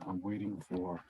I'm waiting for.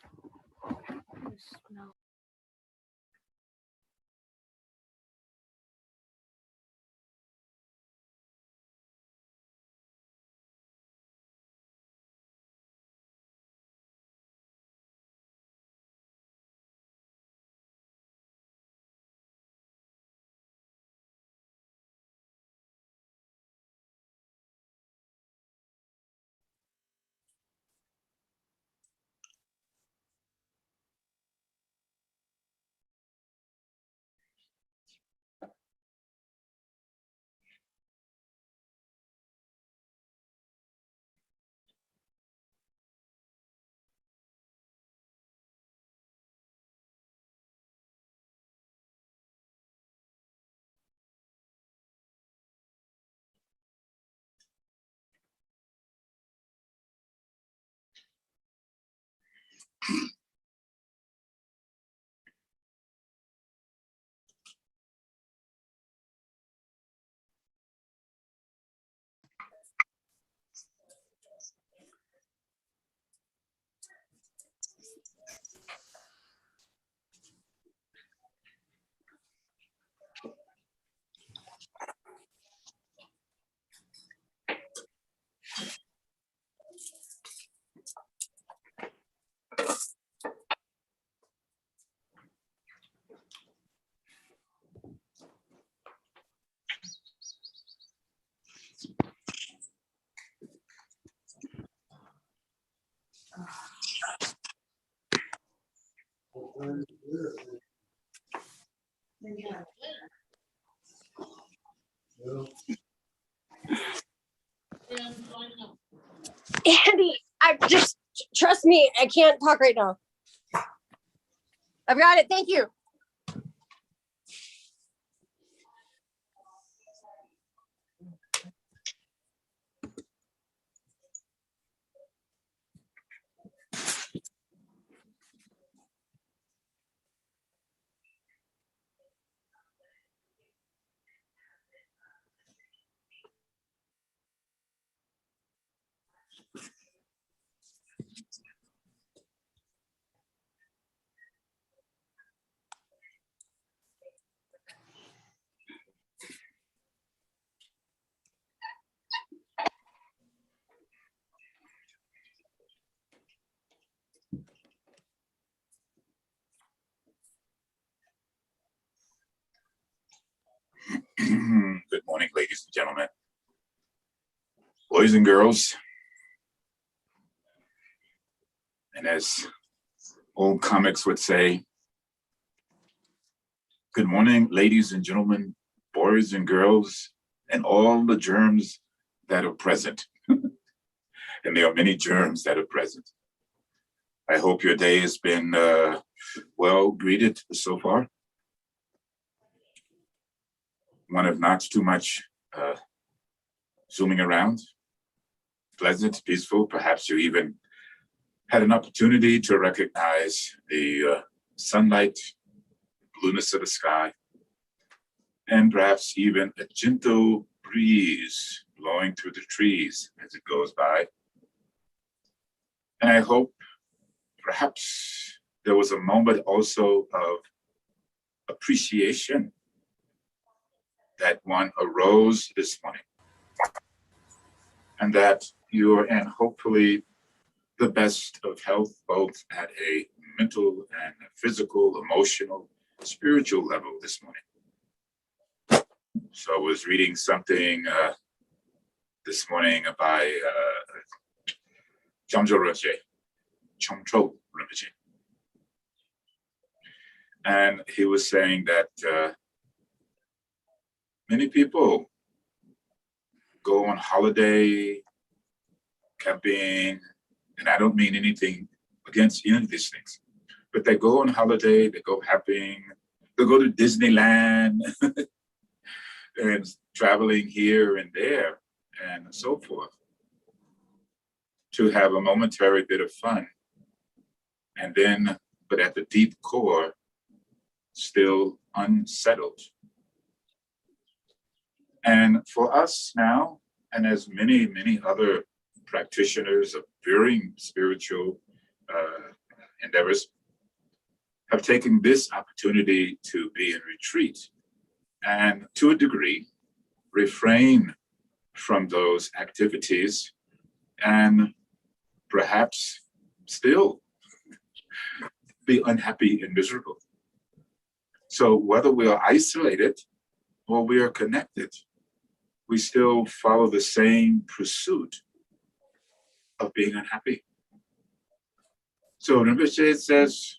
Andy, I just trust me. I can't talk right now. I've got it. Thank you. Good morning, ladies and gentlemen, boys and girls. And as old comics would say, good morning, ladies and gentlemen, boys and girls, and all the germs that are present. And there are many germs that are present. I hope your day has been well greeted so far. One of not too much zooming around, pleasant, peaceful. Perhaps you even had an opportunity to recognize the sunlight, blueness of the sky, and perhaps even a gentle breeze blowing through the trees as it goes by. And I hope perhaps there was a moment also of appreciation that one arose this morning, and that you're in hopefully the best of health, both at a mental and physical, emotional, spiritual level this morning. So I was reading something this morning by Chomcho Rinpoche. And he was saying that many people go on holiday, camping, and I don't mean anything against any of these things, but they go on holiday, they go camping, they go to Disneyland, and traveling here and there, and so forth, to have a momentary bit of fun. And then, but at the deep core, still unsettled. And for us now, and as many, many other practitioners of varying spiritual endeavors, have taken this opportunity to be in retreat and to a degree refrain from those activities and perhaps still be unhappy and miserable. So whether we are isolated or we are connected, we still follow the same pursuit of being unhappy. So Rinpoche says,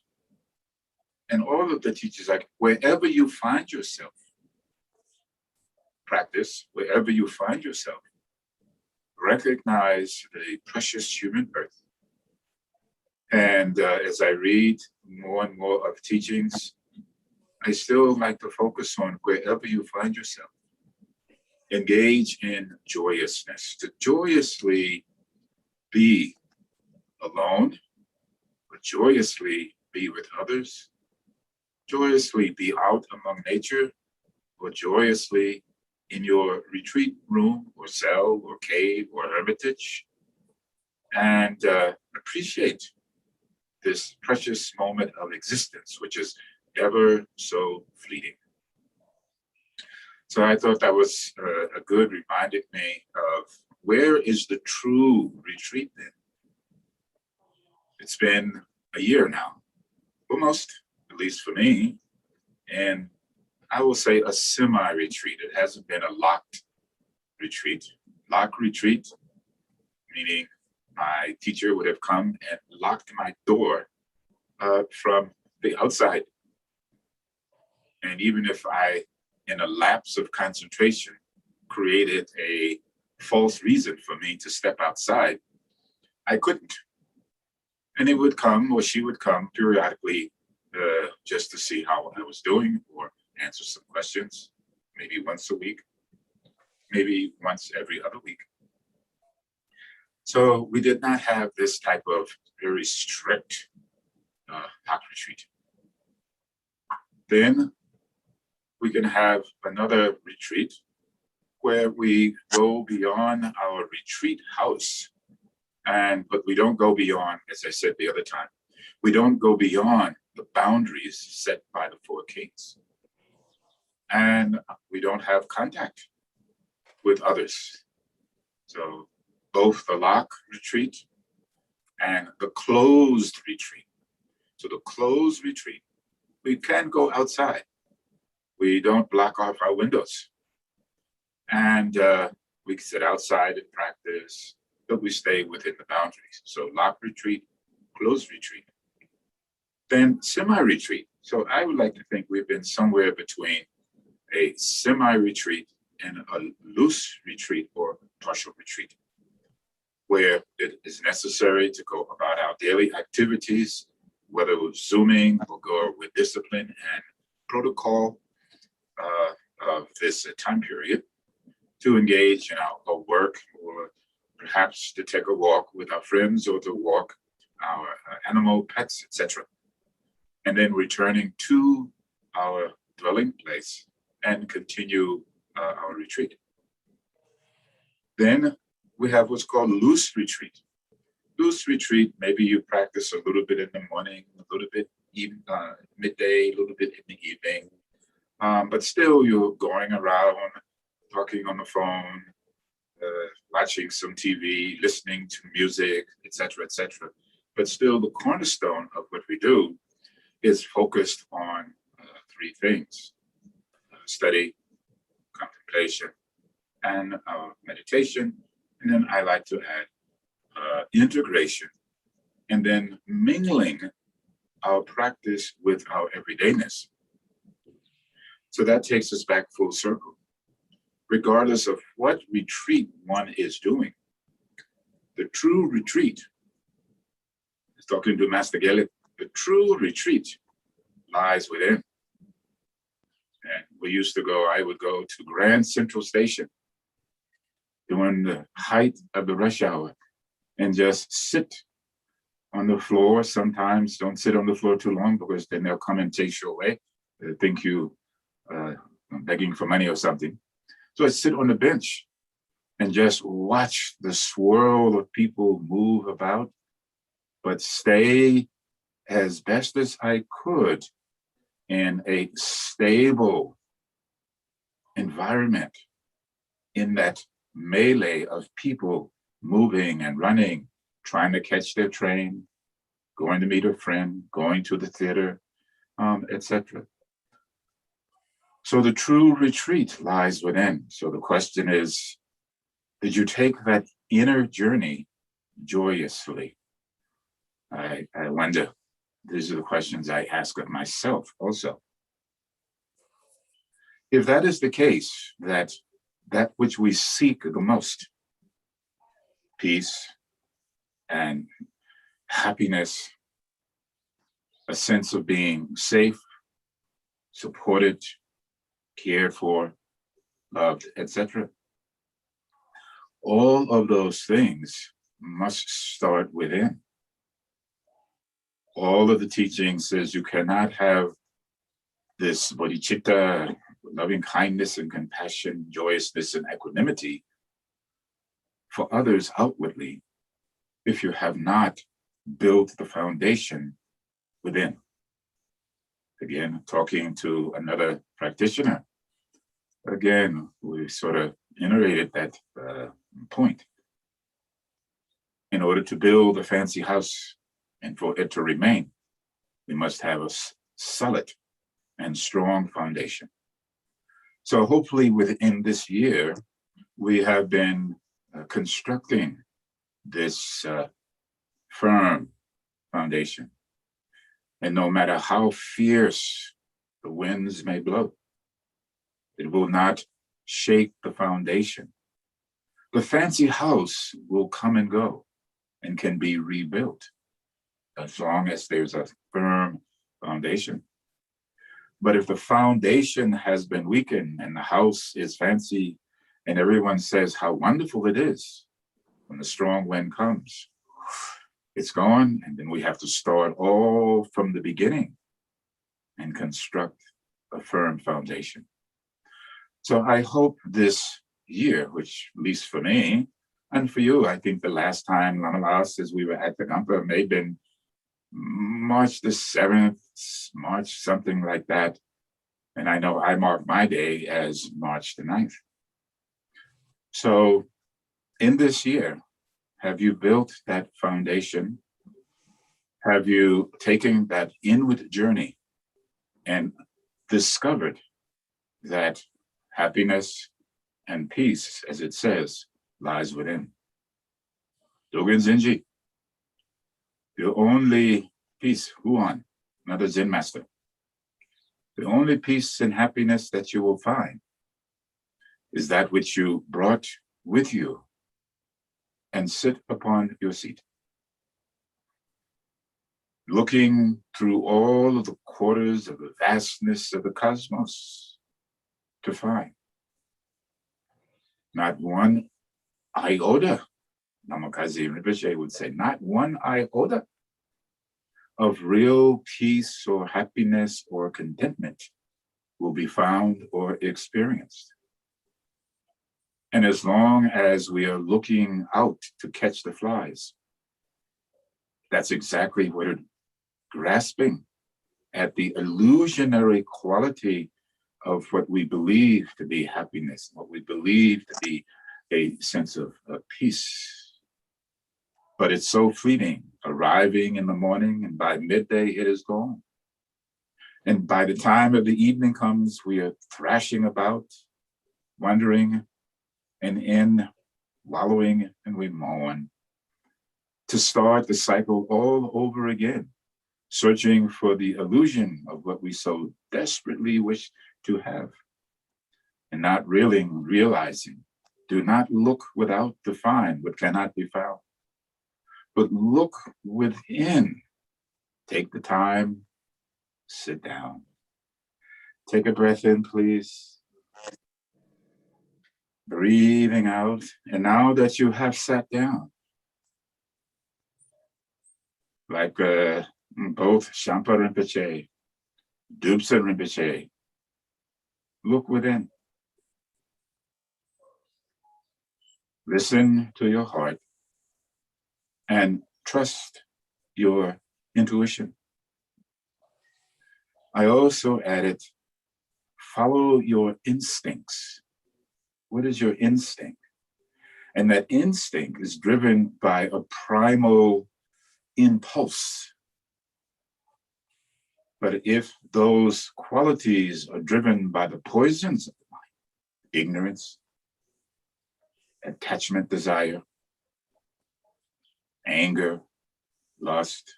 and all of the teachers, like wherever you find yourself, practice, wherever you find yourself, recognize the precious human birth. And as I read more and more of teachings, I still like to focus on wherever you find yourself. Engage in joyousness, to joyously be alone, but joyously be with others, joyously be out among nature, or joyously in your retreat room or cell or cave or hermitage, and appreciate this precious moment of existence, which is ever so fleeting. So I thought that was a good reminding me of where is the true retreat then? It's been a year now, almost, at least for me, and I will say a semi-retreat. It hasn't been a locked retreat. Locked retreat, meaning my teacher would have come and locked my door from the outside. And even if I, in a lapse of concentration, created a false reason for me to step outside, I couldn't. And he would come, or she would come periodically just to see how I was doing or answer some questions, maybe once a week, maybe once every other week. So we did not have this type of very strict hot retreat. Then we can have another retreat where we go beyond our retreat house, but we don't go beyond, as I said the other time, we don't go beyond the boundaries set by the four kings. And we don't have contact with others. So both the lock retreat and the closed retreat. So the closed retreat, we can go outside. We don't block off our windows. And we can sit outside and practice, but we stay within the boundaries. So lock retreat, closed retreat. Then semi-retreat. So I would like to think we've been somewhere between a semi-retreat and a loose retreat or partial retreat, where it is necessary to go about our daily activities, whether it was Zooming or go with discipline and protocol of this time period, to engage in our work, or perhaps to take a walk with our friends, or to walk our animal pets, etc. And then returning to our dwelling place and continue our retreat. Then we have what's called loose retreat. Loose retreat, maybe you practice a little bit in the morning, a little bit even midday, a little bit in the evening, but still you're going around, talking on the phone, watching some TV, listening to music, etc., etc. But still the cornerstone of what we do is focused on three things: study, contemplation, and meditation. And then I like to add integration, and then mingling our practice with our everydayness. So that takes us back full circle. Regardless of what retreat one is doing, the true retreat, I was talking to Master Gellick, the true retreat lies within. And I would go to Grand Central Station during the height of the rush hour and just sit on the floor. Sometimes don't sit on the floor too long, because then they'll come and take you away. They think you begging for money or something. So I sit on the bench and just watch the swirl of people move about, but stay as best as I could in a stable environment, in that melee of people moving and running, trying to catch their train, going to meet a friend, going to the theater, etc. So the true retreat lies within. So the question is, did you take that inner journey joyously? I wonder. These are the questions I ask of myself also. If that is the case, that which we seek the most, peace and happiness, a sense of being safe, supported, cared for, loved, etc. All of those things must start within. All of the teaching says you cannot have this bodhicitta, loving kindness and compassion, joyousness and equanimity for others outwardly if you have not built the foundation within. Again, talking to another practitioner, again, we sort of iterated that point. In order to build a fancy house and for it to remain, we must have a solid and strong foundation. So hopefully within this year, we have been constructing this firm foundation. And no matter how fierce the winds may blow, it will not shake the foundation. The fancy house will come and go and can be rebuilt as long as there's a firm foundation. But if the foundation has been weakened and the house is fancy and everyone says how wonderful it is, when the strong wind comes, it's gone, and then we have to start all from the beginning and construct a firm foundation. So I hope this year, which at least for me and for you, I think the last time Lama Lao says we were at the Gampa may have been March the 7th, March something like that. And I know I mark my day as March the 9th. So in this year, have you built that foundation? Have you taken that inward journey and discovered that happiness and peace, as it says, lies within? Dogen Zenji, the only peace, Huan, another Zen master, the only peace and happiness that you will find is that which you brought with you and sit upon your seat, looking through all of the quarters of the vastness of the cosmos to find not one iota, Namakaze Rinpoche would say, not one iota of real peace or happiness or contentment will be found or experienced. And as long as we are looking out to catch the flies, that's exactly what we're grasping at, the illusionary quality of what we believe to be happiness, what we believe to be a sense of peace. But it's so fleeting, arriving in the morning, and by midday it is gone. And by the time of the evening comes, we are thrashing about, wondering, and in wallowing, and we moan, to start the cycle all over again, searching for the illusion of what we so desperately wish to have, and not really realizing, do not look without to find what cannot be found, but look within. Take the time, sit down. Take a breath in, please. Breathing out. And now that you have sat down, like both Shampa Rinpoche, Dubsa Rinpoche, look within. Listen to your heart and trust your intuition. I also added, follow your instincts. What is your instinct? And that instinct is driven by a primal impulse. But if those qualities are driven by the poisons of the mind, ignorance, attachment, desire, anger, lust,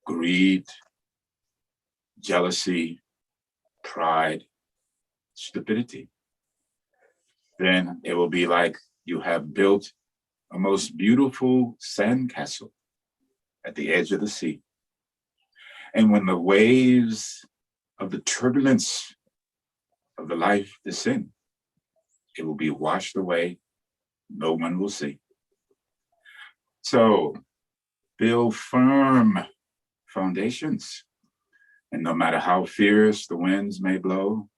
greed, jealousy, pride, stupidity, then it will be like you have built a most beautiful sandcastle at the edge of the sea. And when the waves of the turbulence of the life descend, it will be washed away. No one will see. So build firm foundations. And no matter how fierce the winds may blow,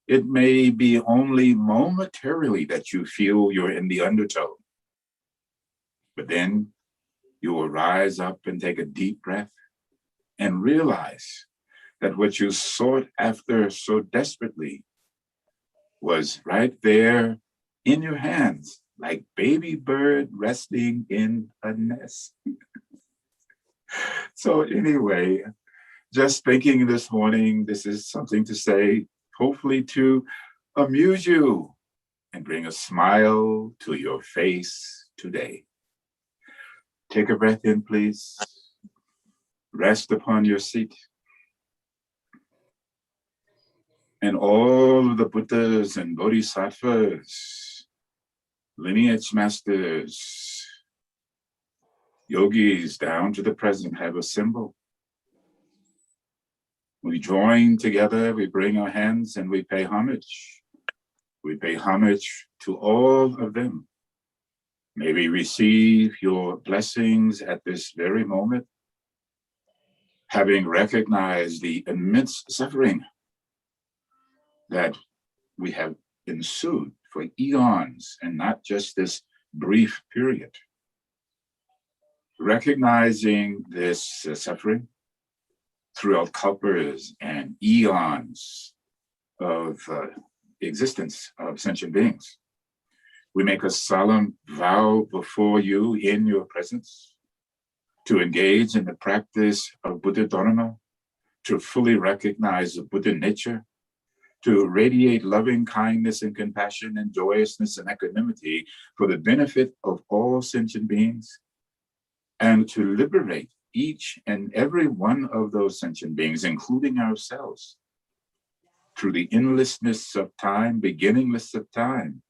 it may be only momentarily that you feel you're in the undertow. But then you will rise up and take a deep breath and realize that what you sought after so desperately was right there in your hands, like baby bird resting in a nest. So anyway, just thinking this morning, this is something to say, hopefully to amuse you and bring a smile to your face today. Take a breath in, please. Rest upon your seat. And all of the Buddhas and Bodhisattvas, lineage masters, yogis down to the present have a symbol. We join together, we bring our hands and we pay homage. We pay homage to all of them. May we receive your blessings at this very moment, having recognized the immense suffering that we have ensued for eons and not just this brief period. Recognizing this suffering throughout kalpas and eons of existence of sentient beings, we make a solemn vow before you in your presence to engage in the practice of Buddha Dharma, to fully recognize the Buddha nature, to radiate loving kindness and compassion and joyousness and equanimity for the benefit of all sentient beings, and to liberate each and every one of those sentient beings, including ourselves, through the endlessness of time, beginningless of time,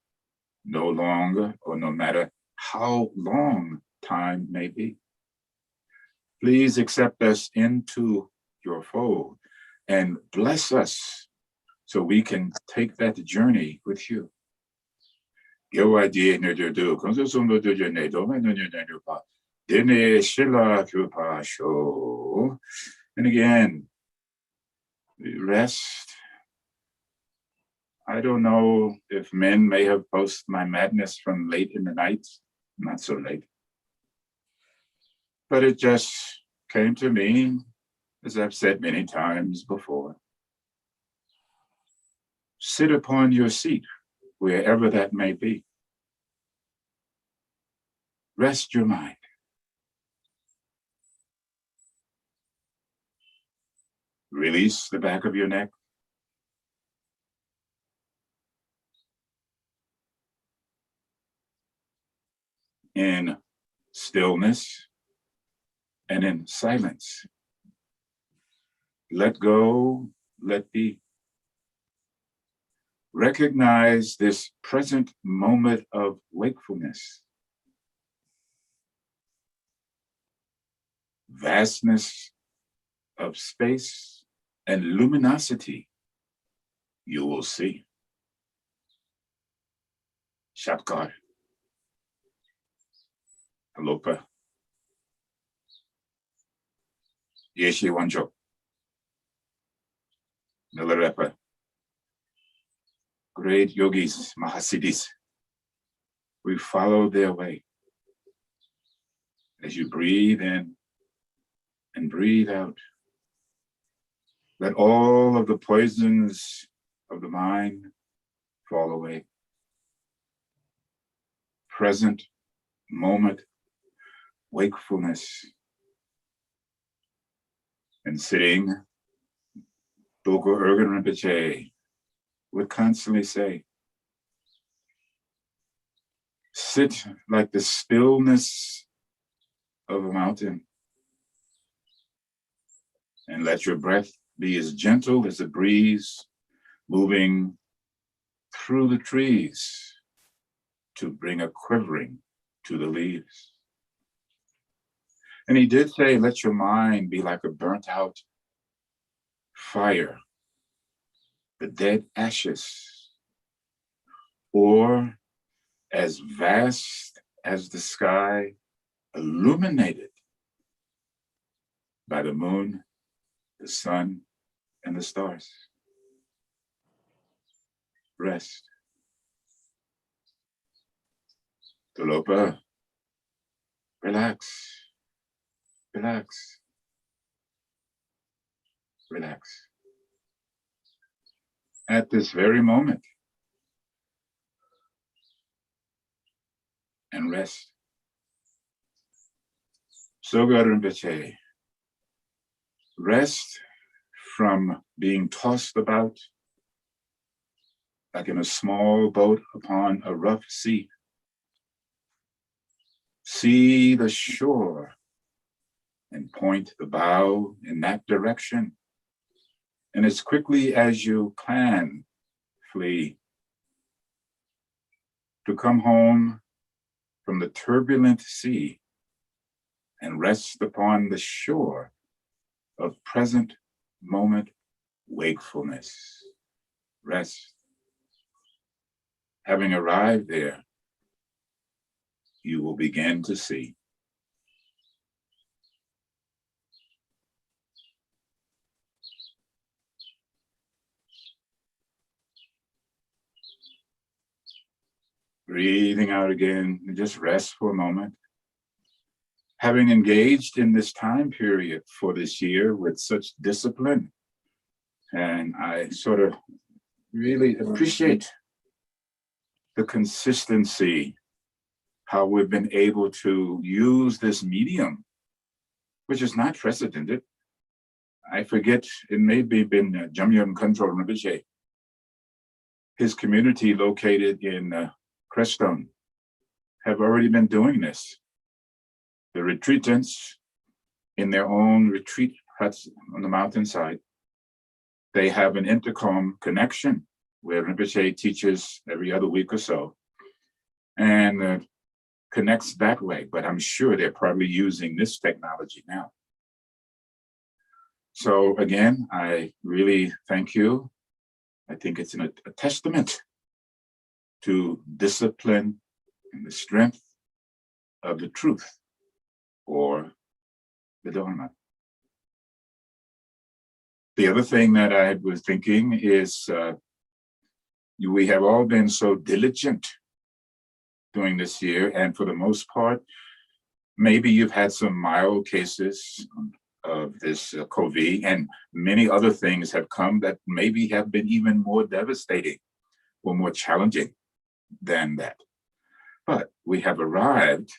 no longer or no matter how long time may be. Please accept us into your fold and bless us so we can take that journey with you. And again, rest. I don't know if men may have posted my madness from late in the night, not so late. But it just came to me, as I've said many times before. Sit upon your seat, wherever that may be. Rest your mind. Release the back of your neck. In stillness and in silence. Let go, let be. Recognize this present moment of wakefulness. Vastness of space and luminosity you will see. Shapkar. Alopa. Yeshe Wancho. Milarepa. Great yogis, Mahasiddhis. We follow their way. As you breathe in, and breathe out. Let all of the poisons of the mind fall away. Present moment wakefulness. And sitting, Doko Urgen Rinpoche would constantly say, sit like the stillness of a mountain and let your breath be as gentle as a breeze moving through the trees to bring a quivering to the leaves. And he did say, let your mind be like a burnt out fire, the dead ashes, or as vast as the sky, illuminated by the moon, the sun, and the stars. Rest. Dolopa, relax, relax, relax. At this very moment, and rest. Soga Rinpoche, rest from being tossed about like in a small boat upon a rough sea. See the shore and point the bow in that direction. And as quickly as you can, flee to come home from the turbulent sea and rest upon the shore of present moment wakefulness. Rest. Having arrived there, you will begin to see. Breathing out again, and just rest for a moment. Having engaged in this time period for this year with such discipline, and I sort of really appreciate the consistency, how we've been able to use this medium, which is not precedented. I forget, it may be been Jamyang Control Rinpoche, his community located in Crestone, have already been doing this. The retreatants in their own retreat huts on the mountainside, they have an intercom connection where Rinpoche teaches every other week or so and connects that way, but I'm sure they're probably using this technology now. So again, I really thank you. I think it's a testament to discipline and the strength of the truth or the Dharma. The other thing that I was thinking is we have all been so diligent during this year, and for the most part, maybe you've had some mild cases of this COVID, and many other things have come that maybe have been even more devastating or more challenging than that. But we have arrived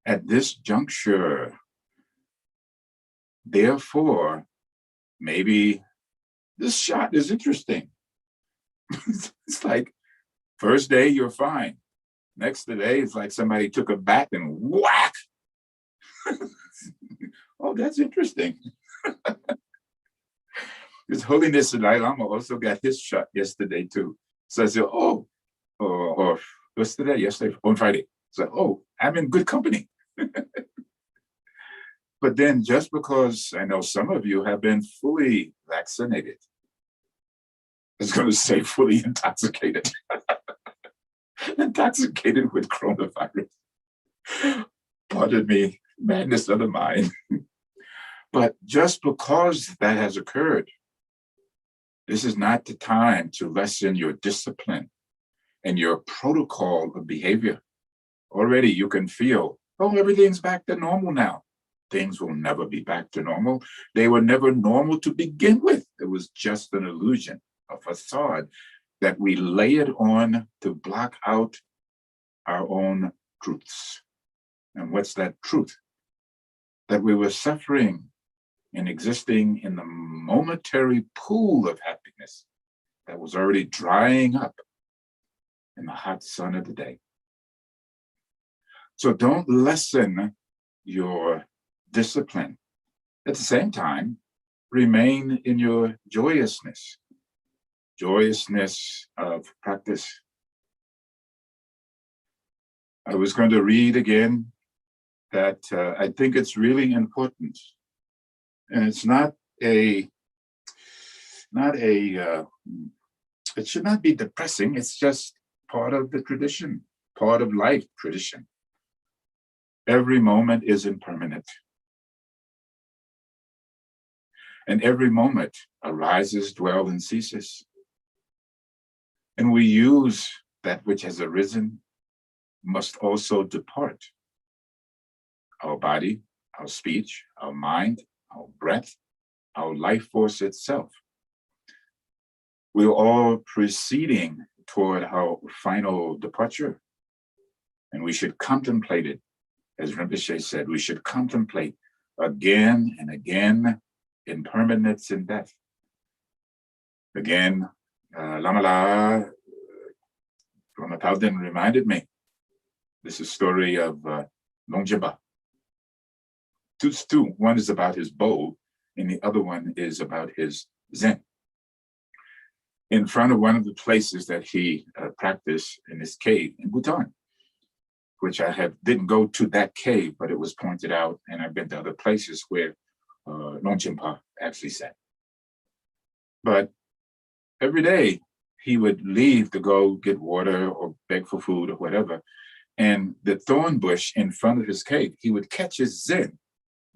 at this juncture. Therefore, maybe this shot is interesting. It's like, first day, you're fine. Next day, it's like somebody took a bat and whack. Oh, that's interesting. His Holiness Dalai Lama also got his shot yesterday too. So I said, oh, or what's today? Yesterday, on Friday. So, oh, I'm in good company. But then just because I know some of you have been fully vaccinated, I was going to say fully intoxicated, intoxicated with coronavirus. Pardon me, madness of the mind. But just because that has occurred, this is not the time to lessen your discipline and your protocol of behavior. Already you can feel, oh, everything's back to normal now. things will never be back to normal. They were never normal to begin with. It was just an illusion, a facade that we layered on to block out our own truths. And what's that truth? That we were suffering and existing in the momentary pool of happiness that was already drying up in the hot sun of the day. So don't lessen your discipline. At the same time, remain in your joyousness of practice. I was going to read again that I think it's really important. And it's it should not be depressing. It's just part of the tradition, part of life tradition. Every moment is impermanent. And every moment arises, dwells, and ceases. And we use that which has arisen, must also depart. Our body, our speech, our mind, our breath, our life force itself. We're all proceeding toward our final departure. And we should contemplate it. As Rinpoche said, we should contemplate again and again impermanence and death. Again, Lamala from Palden reminded me, this is a story of Longjiba. Two, one is about his bow, and the other one is about his Zen. In front of one of the places that he practiced in his cave in Bhutan, which I didn't go to that cave, but it was pointed out, and I've been to other places where Longchenpa actually sat. But every day he would leave to go get water or beg for food or whatever, and the thorn bush in front of his cave, he would catch his Zen.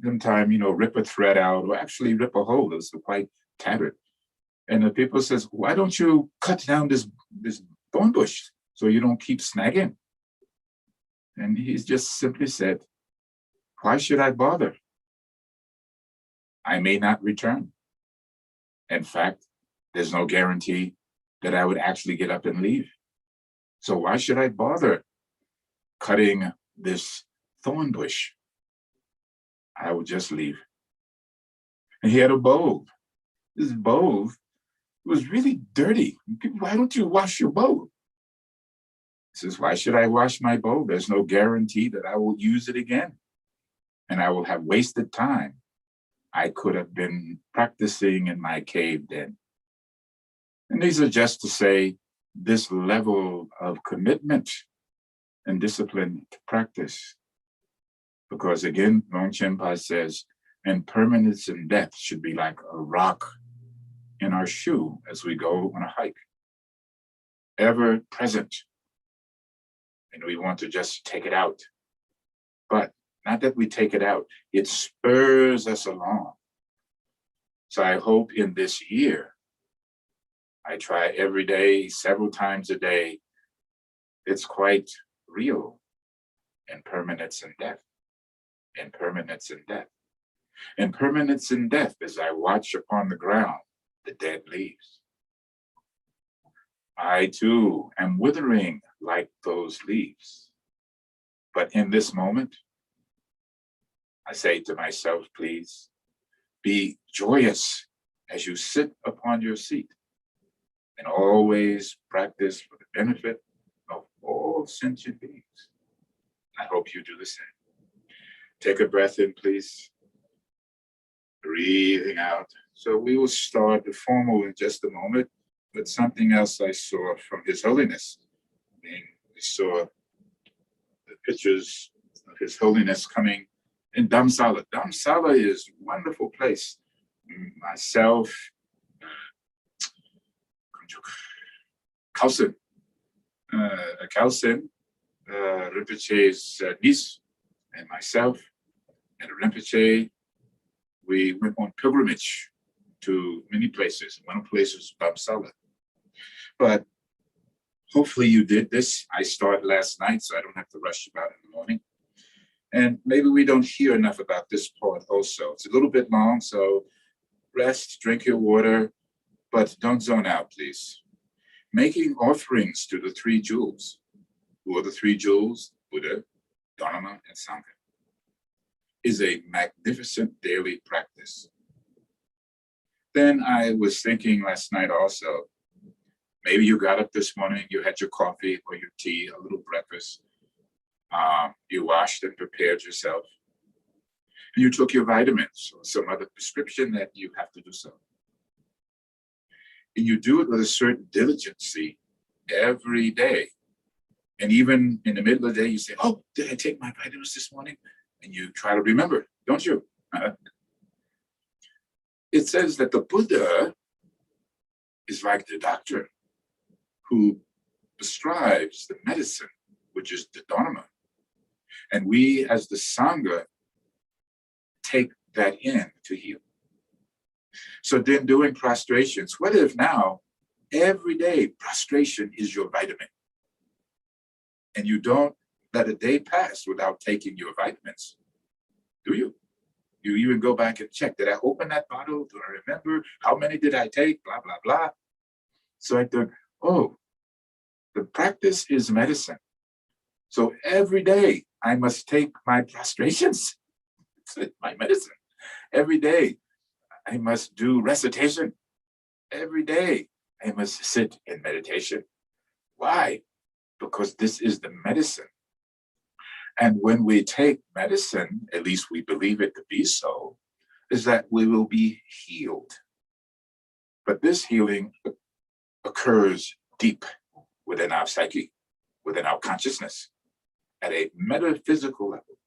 Sometimes, rip a thread out or actually rip a hole that's quite tattered. And the people says, why don't you cut down this thorn bush so you don't keep snagging? And he's just simply said, why should I bother? I may not return. In fact, there's no guarantee that I would actually get up and leave. So why should I bother cutting this thorn bush? I would just leave. And he had a bowl. This bowl was really dirty. Why don't you wash your bowl? He says, why should I wash my bowl? There's no guarantee that I will use it again. And I will have wasted time. I could have been practicing in my cave then. And these are just to say this level of commitment and discipline to practice. Because again, Longchenpa says, impermanence and death should be like a rock in our shoe as we go on a hike. Ever present. And we want to just take it out. But not that we take it out, it spurs us along. So I hope in this year, I try every day, several times a day. It's quite real. Impermanence and death. Impermanence and death. Impermanence and death as I watch upon the ground the dead leaves. I too am withering like those leaves. But in this moment, I say to myself, please, be joyous as you sit upon your seat and always practice for the benefit of all sentient beings. I hope you do the same. Take a breath in, please. Breathing out. So we will start the formal in just a moment, but something else I saw from His Holiness. We saw the pictures of His Holiness coming in Dharamsala. Dharamsala is a wonderful place. Myself, Kalsin, Rinpoche's niece, and myself, and Rinpoche, we went on pilgrimage to many places. One place was Dharamsala. But hopefully you did this. I started last night, so I don't have to rush about in the morning. And maybe we don't hear enough about this part also. It's a little bit long, so rest, drink your water, but don't zone out, please. Making offerings to the three jewels. Who are the three jewels? Buddha, Dharma, and Sangha. Is a magnificent daily practice. Then I was thinking last night also, maybe you got up this morning, you had your coffee or your tea, a little breakfast. You washed and prepared yourself. And you took your vitamins or some other prescription that you have to do so. And you do it with a certain diligency every day. And even in the middle of the day, you say, oh, did I take my vitamins this morning? And you try to remember, don't you? It says that the Buddha is like the doctor who prescribes the medicine, which is the Dharma. And we as the Sangha take that in to heal. So then doing prostrations, what if now every day prostration is your vitamin? And you don't let a day pass without taking your vitamins, do you? You even go back and check, did I open that bottle? Do I remember? How many did I take? Blah, blah, blah. So I thought, oh, the practice is medicine. So every day I must take my prostrations, my medicine. Every day I must do recitation. Every day I must sit in meditation. Why? Because this is the medicine. And when we take medicine, at least we believe it to be so, is that we will be healed. But this healing occurs deep within our psyche, within our consciousness, at a metaphysical level.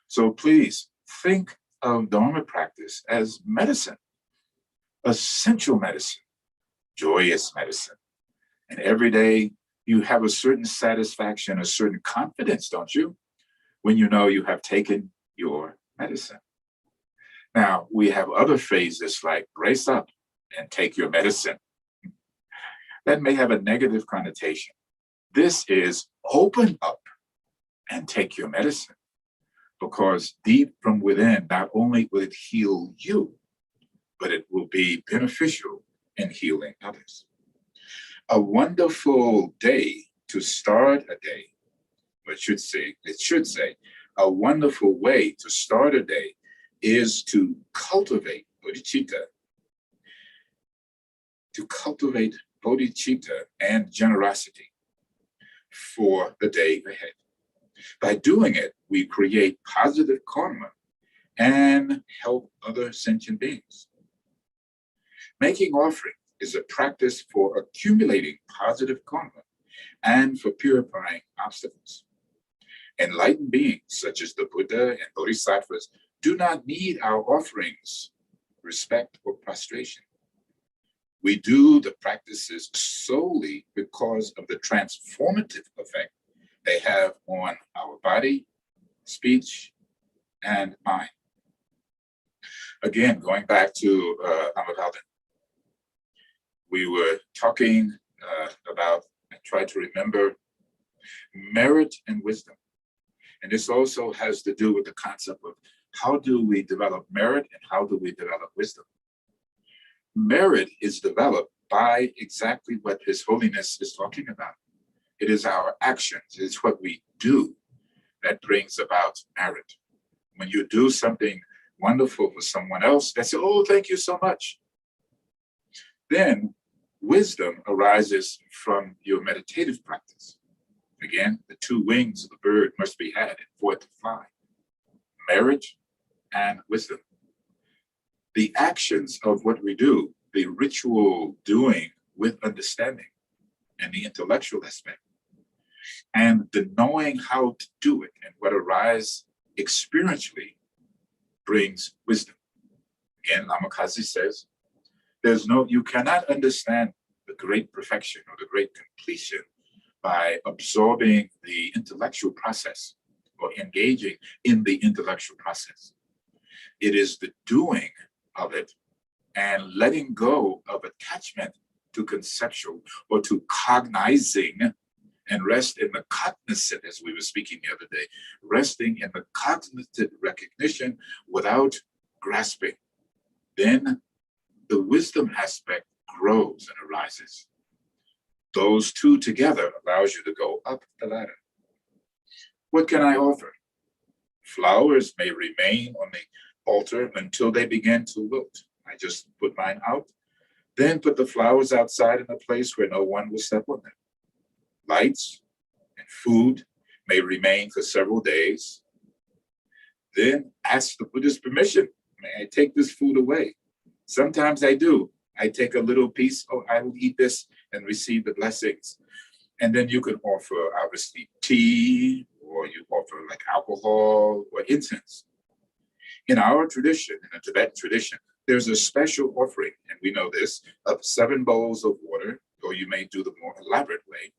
So please think of Dharma practice as medicine, essential medicine, joyous medicine. And every day you have a certain satisfaction, a certain confidence, don't you? When you know you have taken your medicine. Now, we have other phrases like brace up and take your medicine. That may have a negative connotation. This is open up and take your medicine, because deep from within, not only will it heal you, but it will be beneficial in healing others. A wonderful day to start a day, it should say, a wonderful way to start a day is to cultivate bodhicitta, and generosity for the day ahead. By doing it, we create positive karma and help other sentient beings. Making offering is a practice for accumulating positive karma and for purifying obstacles. Enlightened beings such as the Buddha and Bodhisattvas do not need our offerings, respect, or prostration. We do the practices solely because of the transformative effect they have on our body, speech, and mind. Again, going back to Amavalden, we were talking about, I tried to remember, merit and wisdom. And this also has to do with the concept of how do we develop merit and how do we develop wisdom? Merit is developed by exactly what His Holiness is talking about. It is our actions, it's what we do that brings about merit. When you do something wonderful for someone else, they say, oh, thank you so much. Then wisdom arises from your meditative practice. Again, the two wings of the bird must be had for it to fly. Merit and wisdom. The actions of what we do, the ritual doing with understanding and the intellectual aspect, and the knowing how to do it and what arises experientially brings wisdom. Again, Namakaze says, you cannot understand the great perfection or the great completion by absorbing the intellectual process or engaging in the intellectual process. It is the doing of it and letting go of attachment to conceptual or to cognizing and rest in the cognizant, as we were speaking the other day, resting in the cognizant recognition without grasping, then the wisdom aspect grows and arises. Those two together allows you to go up the ladder. What can I offer? Flowers may remain on the altar until they begin to wilt. I just put mine out, then put the flowers outside in a place where no one will step on them. Lights and food may remain for several days. Then ask the Buddha's permission. May I take this food away? Sometimes I do. I take a little piece, oh, I will eat this and receive the blessings. And then you can offer, obviously, tea, or you offer like alcohol or incense. In our tradition, in the Tibetan tradition, there's a special offering, and we know this, of 7 bowls of water, or you may do the more elaborate way.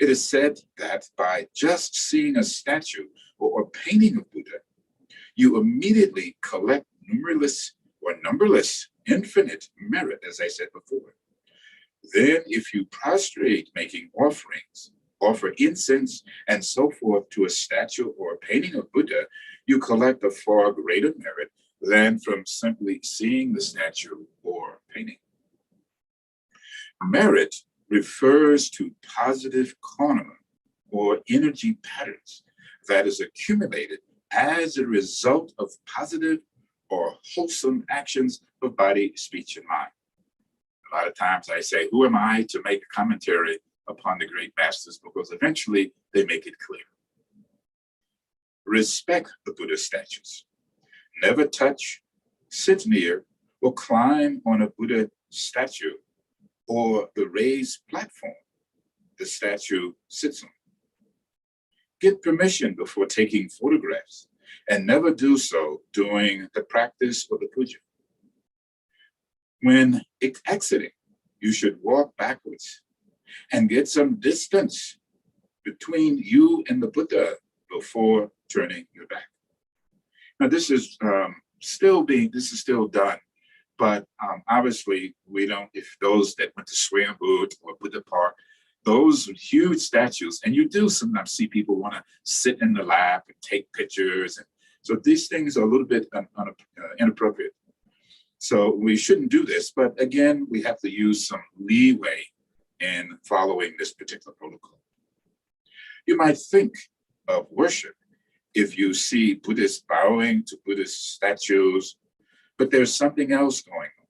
It is said that by just seeing a statue or a painting of Buddha, you immediately collect numberless, infinite merit, as I said before. Then if you prostrate making offerings, offer incense and so forth to a statue or a painting of Buddha, you collect a far greater merit than from simply seeing the statue or painting. Merit refers to positive karma or energy patterns that is accumulated as a result of positive or wholesome actions of body, speech, and mind. A lot of times I say, who am I to make a commentary upon the great masters? Because eventually they make it clear. Respect the Buddha statues. Never touch, sit near, or climb on a Buddha statue or the raised platform the statue sits on. Get permission before taking photographs, and never do so during the practice of the puja. When exiting, you should walk backwards and get some distance between you and the Buddha before turning your back. Now, this is still done, but obviously we don't, if those that went to Swambut or Buddha Park, those huge statues, and you do sometimes see people want to sit in the lap and take pictures. And so these things are a little bit inappropriate. So we shouldn't do this, but again, we have to use some leeway in following this particular protocol. You might think of worship if you see Buddhists bowing to Buddhist statues, but there's something else going on.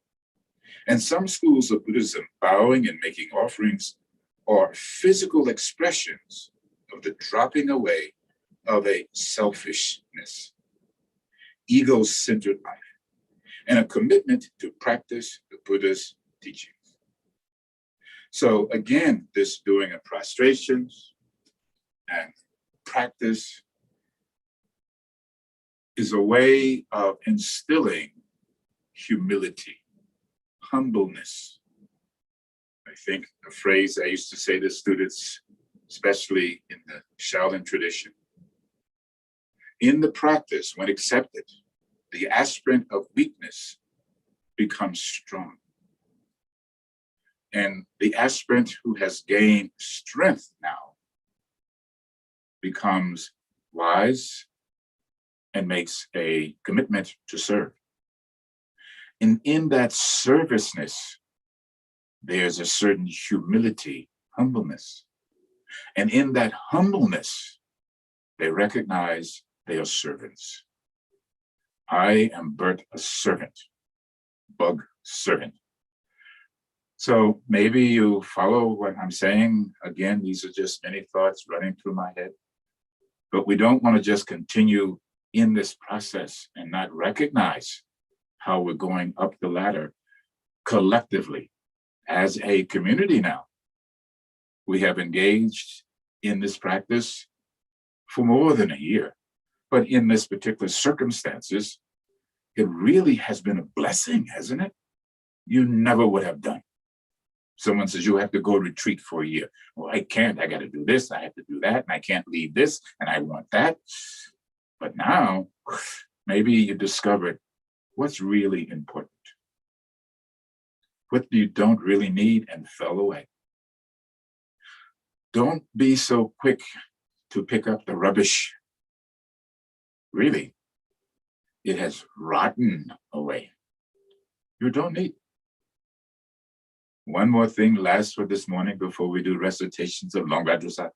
And some schools of Buddhism, bowing and making offerings are physical expressions of the dropping away of a selfishness, ego-centered life, and a commitment to practice the Buddha's teachings. So again, this doing of prostrations and practice is a way of instilling humility, humbleness. I think a phrase I used to say to students, especially in the Shaolin tradition, in the practice, when accepted, the aspirant of weakness becomes strong. And the aspirant who has gained strength now becomes wise and makes a commitment to serve. And in that serviceness, there's a certain humility, humbleness. And in that humbleness, they recognize they are servants. I am but a servant, bug servant. So maybe you follow what I'm saying. Again, these are just many thoughts running through my head. But we don't want to just continue in this process and not recognize how we're going up the ladder collectively as a community now. We have engaged in this practice for more than a year, but in this particular circumstances, it really has been a blessing, hasn't it? You never would have done. Someone says you have to go retreat for a year. Well, I can't, I got to do this, I have to do that, and I can't leave this, and I want that. But now, maybe you discovered what's really important, what you don't really need, and fell away. Don't be so quick to pick up the rubbish. Really, it has rotten away. You don't need. One more thing last for this morning before we do recitations of Long Vajrasattva.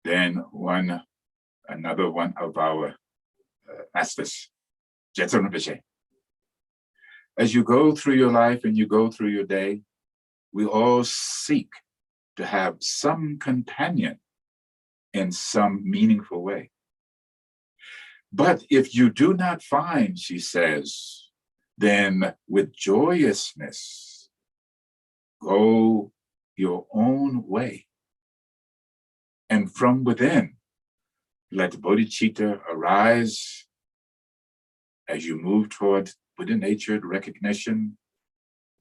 Then another one of our masters, Jetsun Rinpoche. As you go through your life and you go through your day, we all seek to have some companion in some meaningful way. But if you do not find, she says, then with joyousness, go your own way. And from within, let bodhicitta arise as you move toward Buddha-natured recognition.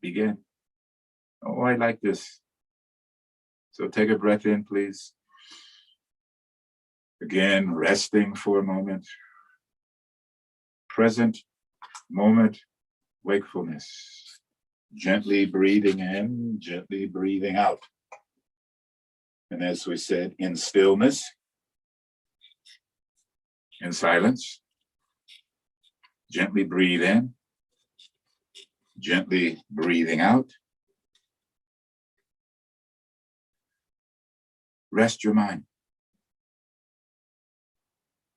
Begin. Oh, I like this. So take a breath in, please. Again, resting for a moment. Present moment wakefulness. Gently breathing in, gently breathing out. And as we said, in stillness, in silence, gently breathe in, gently breathing out. Rest your mind.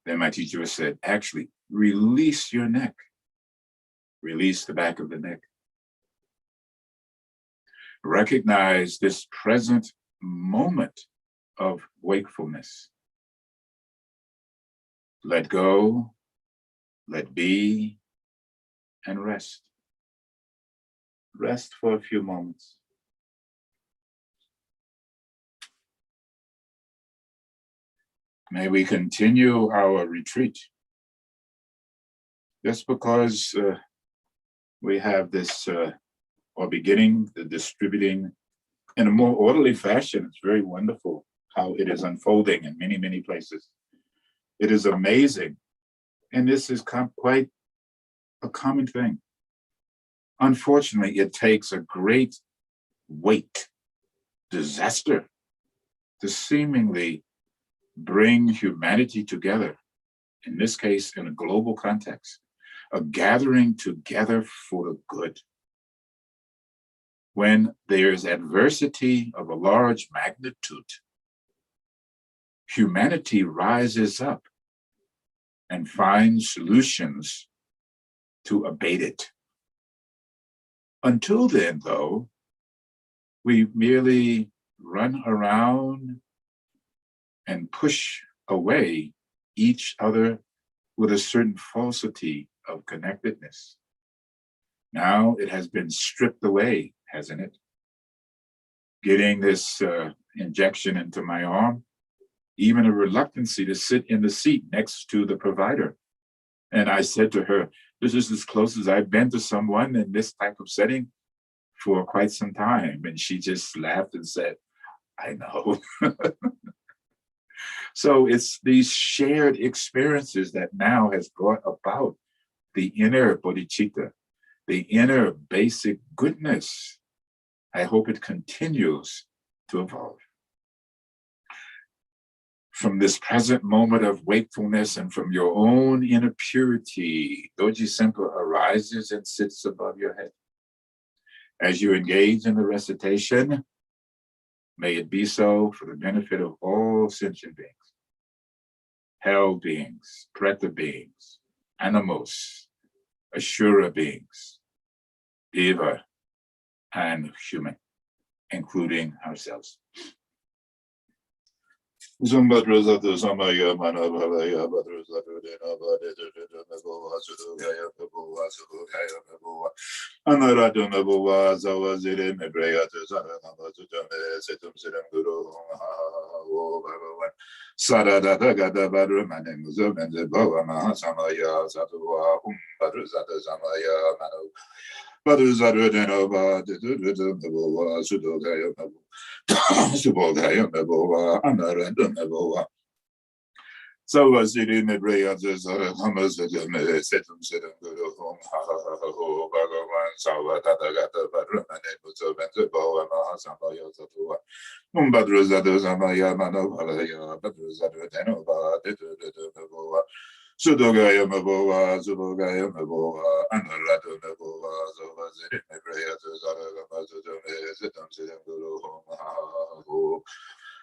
Then my teacher said, actually, release your neck. Release the back of the neck. Recognize this present moment of wakefulness. Let go, let be, and rest. Rest for a few moments. May we continue our retreat. Just because we have this, or beginning the distributing in a more orderly fashion, it's very wonderful how it is unfolding in many, many places. It is amazing. And this is quite a common thing. Unfortunately, it takes a great weight, disaster, to seemingly bring humanity together, in this case, in a global context, a gathering together for the good. When there's adversity of a large magnitude, humanity rises up and finds solutions to abate it. Until then, though, we merely run around and push away each other with a certain falsity of connectedness. Now it has been stripped away, hasn't it? Getting this injection into my arm, even a reluctancy to sit in the seat next to the provider. And I said to her, this is as close as I've been to someone in this type of setting for quite some time. And she just laughed and said, I know. So it's these shared experiences that now has brought about the inner bodhicitta, the inner basic goodness. I hope it continues to evolve. From this present moment of wakefulness and from your own inner purity, Doji Senpa arises and sits above your head. As you engage in the recitation, may it be so for the benefit of all sentient beings, hell beings, preta beings, animals, Ashura beings, Deva, and human, including ourselves. Zumbadrazatu Samaya Manabhalaya Badrazatu Denaba Dedunaboa Sudugaya Naboa Sudugaya Naboa Anaratu Naboa Zawazire Mebreatu Saranama Tutame Setum Siram Guru O Bhagavan Sarada Gada Badramane Muzum and the Bava Mahasamaya Satua Badrazata Samaya Manu Badrazatu Denaba Dedunaboa Sudugaya Naboa Subodhaya Naboa, Anaranda Naboa. So was it in the Brayas, Hamas, Setum Sedum Guru, Hum Ha Ha Ha Ha Ho Bhagavan Sava Tata Gata Padramane Muzo Benzo Bhava Mahasambhaya Satua Badruzadu Samaya Manobalaya Badruzadu Denova Didu Nabova Sudogaya Mabova Zubogaya Mabova Anuradu Nabova Zova Ziri Mabreya Zara Mazume Zitam Siddham Guru Hum Ha Ha Ho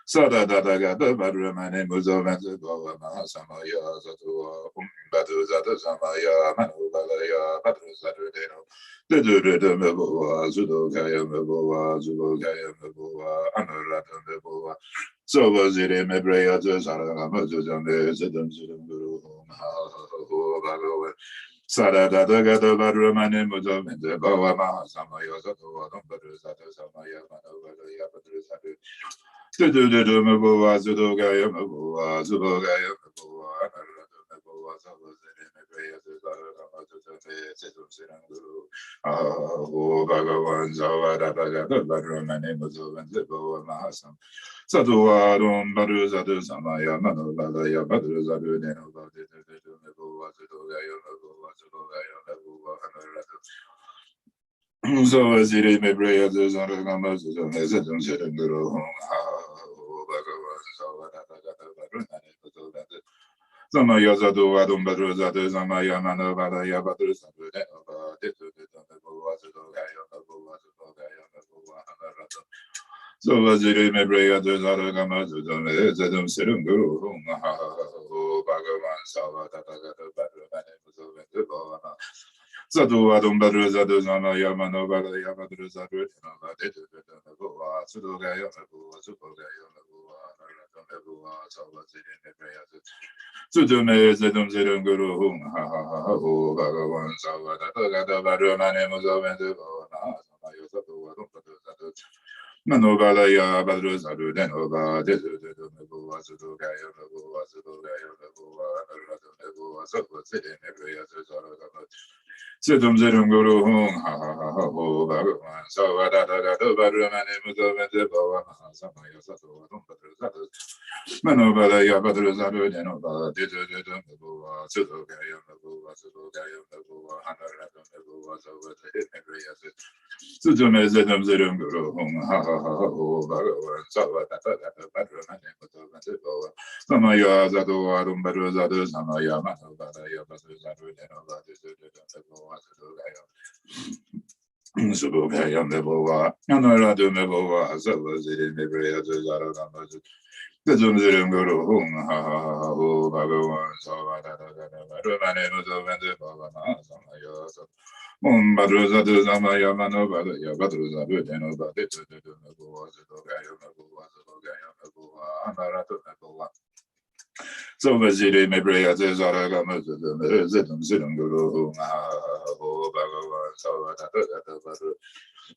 Sada Dada Gata Badramane Muzo Benzo Bhava Mahasamaya Satua Badruzadu Samaya Manobalaya Badruzadu Deno Zudogaya Mabova, Zubogaya Mabova, Anurata Mabova, so was it in Mebrea, Zaramazuzame, Zedam Zudam Guru, Bhagavan, Sada Dada Badramane Muzam, and the Bava Mahasamaya, Zato, Badruzata Samaya, Manovaya, Badruzatu. Mabova, Zudogaya Mabova, Zubogaya Mabova, Anurata Mabova, so was it in Mebrea, Zaramazuzame, Guru. Oh, Bhagavan Zavadataga, Badramane Muzovan Zibo Mahasam. Satuadum Badruzadu Samaya Manobalaya Badruzadu Denova Nebova Zidogaya Nebova Zidogaya Nebova Hanaratu. So as it is, Mebrea Zazaragama Zazam Zedam Guru. Oh, Bhagavan Zavadataga, Badramane Muzovan. Samaya Zadu Adum Badruzadu Samaya Manobalaya Badruzadu Denova Nebova Zidogaya Nebova Zidogaya Nebova Hanaratu. So was it in Mebrea Zazaragama Zazam Sedum Guru. Bhagavan Savadataga Badramane Muzovan Zibo. Sadu Adum Badruzadu Samaya Manobalaya Badruzadu Denova Nebova Zidogaya Nebova Zidogaya Nebova Hanaratu Nebova. So was it in Mebrea Sudume Zedum Zedum Guru Hum Ha Ha Ha Ha Ho Bhagavan Savadataga Badramane Muzovan Zibo Samaya Sadu Adum Badruzadu Manobalaya Badruzadu Denova Dedu Nebova Zudogaya Nebova Zudogaya Nebova Anuratu Nebova Sattva Siddhi Nebrea Zazaragama Siddham Siddham Guru Hum Ha Ha Ha Ha Ho Bhagavan Savadataga Badramane Muzovan Zibo Mahasamaya Sadu Adum Badruzadu Manobalaya Badruzadu Denova Dedu Nebova Zudogaya Nebova Zudogaya Nebova Anuratu Nebova Sattva Siddhi Nebrea Sujume Zedam Zedam Guru Hum Ha Ha Ha Ho Bhagavan Savadataga Badramane Muzovan Zibo Samaya Zadu Adum Badruzadu Samaya Manobalaya Badruzadu Denova Dedu Nebova Zudogaya Subhaya Nebova Anuratu Nebova Sattva Siddhi Nebrea Zazaragama Siddham Siddham Guru Hum Ha Ha Ha Ho Bhagavan Savadataga Badramane Muzovan Zibo Mahasamaya Badruzadu Samaya Manobalaya Badruzadu Denova Dedu Nebova Zudogaya Nebova Zudogaya Nebova Anuratu Nebova. So Vasiri Mebrea Zazaragama Zedam Siddham Guru Ha Ho Bhagavan Savadataga Badru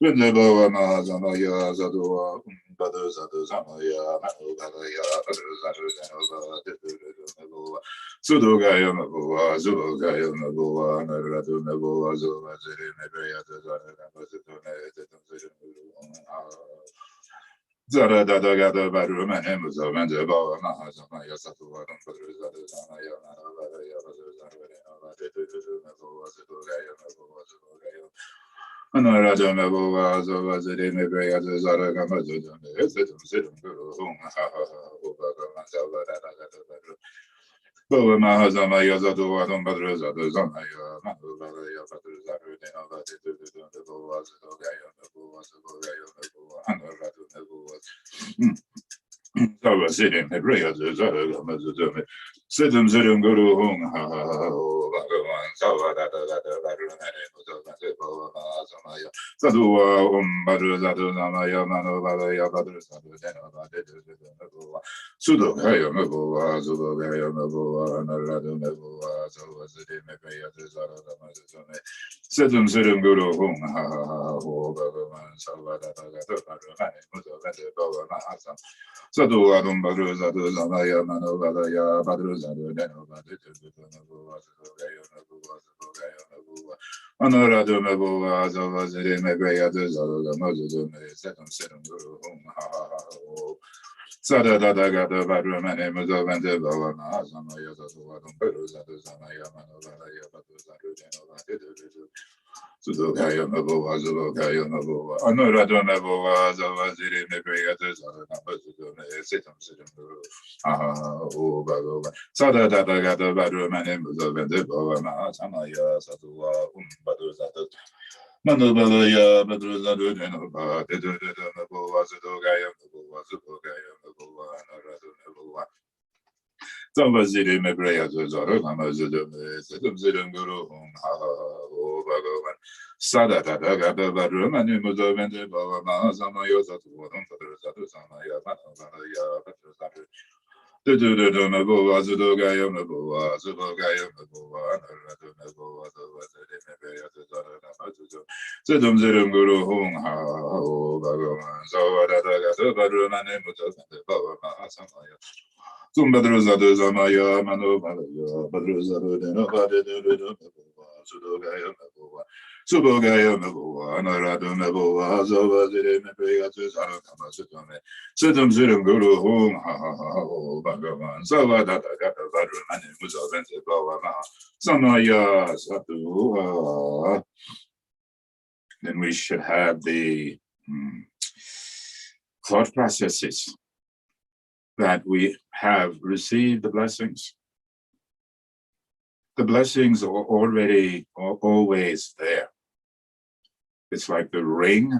Vindabhava Mahasamaya Zadua Badruzadu Samaya Manobalaya Badruzadu Denova Dedu Nebova Sudogaya Nebova Zubogaya Nebova Anuratu Nebova Zuvasiri Mebrea Zazaragama Zedam Siddham Guru Zara Dada Gada Badramane Muzovan Zibo Mahasamaya Satua Badruzadu Samaya Manobalaya Badruzadu Denova Dedu Nebova Zudogaya Nebova Zudogaya Anuratu Nebova Zuvasiri Mebrea Zazaragama Zedam Siddham Guru Hum Ha Ha Ha Ho Bhagavan Savadataga Badru Bhava Mahasamaya Satua Badruzadu Samaya Manobalaya Badruzadu Denova Dedu Nebova Zudogaya Nebova Zudogaya Nebova Anuratu Nebova Sava Siddham Hebrea Zazaragama Zedam Siddham Siddham Guru Hum Ha Ha Ha Ho Bhagavan Savadataga Badramane Muzovan Zibo Mahasamaya Satua Badruzadu Samaya Manobalaya Badruzadu Denova Dedu Nebova Sudogaya Nebova Zudogaya Nebova Anuratu Nebova Sava Siddhi Mebrea Zazaragama Zedam Siddham Siddham Guru Hum Ha Ha Ha Ho Bhagavan Savadataga Badramane Muzovan Zibo Mahasam Sadu Adum Badruzadu Samaya Manobalaya Badruzadu Denova Dedu Nebova Zudogaya Nebova Zudogaya Nebova Anuratu Nebova Sava Siddhi Mebrea Zazaragama Zedam Siddham Siddham Guru Hum Ha Ha Ha Ho Sada Dada Gada Badramane Muzovan Zibo Mahasamaya Sadu Adum Badruzadu Samaya Manobalaya Sudokaya Naboa, Zolokaya Naboa, Anorado Naboa, Zavaziri, Nebriata, Zanabazuna, Situm Situm, O Bagova, Sada Gata Badrum and Imbuzo, Samaya, Satua, Baduzata. Manobalaya, Badruzadu, Denova, Naboa, Zodogaya, Naboa, Zodogaya, Naboa, Anorado Naboa. Zavaziri, Nebrea, Zoro, Namazudum, Situm Situm Guru, O Bagovan. Sada Gata Badrum and Imbuzo, Vendeva, Samaya, Satua, Badruzadu, Samaya, Badruzadu. Naboa, Zodogaya, Naboa, Zodogaya, Naboa, Naradu Naboa, Nebrea, Zoro, Situm Situm Guru, O Bhagavan, Zawada Badrum and Imbuzo, Vendeva, Samaya. Zumbadruzadu Zamaya, Manobalaya, Badruzadu, Denobadi, Sudogaya, Naboa, Subogaya, Naboa, Anaradu, Naboa, Zavazide, Nebreatu, Zanakama, Sutome, Situm Situm Guru, Hum, Bhagavan, Zavada, Gata, Badru, Mani, Muzavente, Bhavama, Samaya, Satu. Then we should have the thought processes that we have received the blessings. The blessings are already always there. It's like the ring.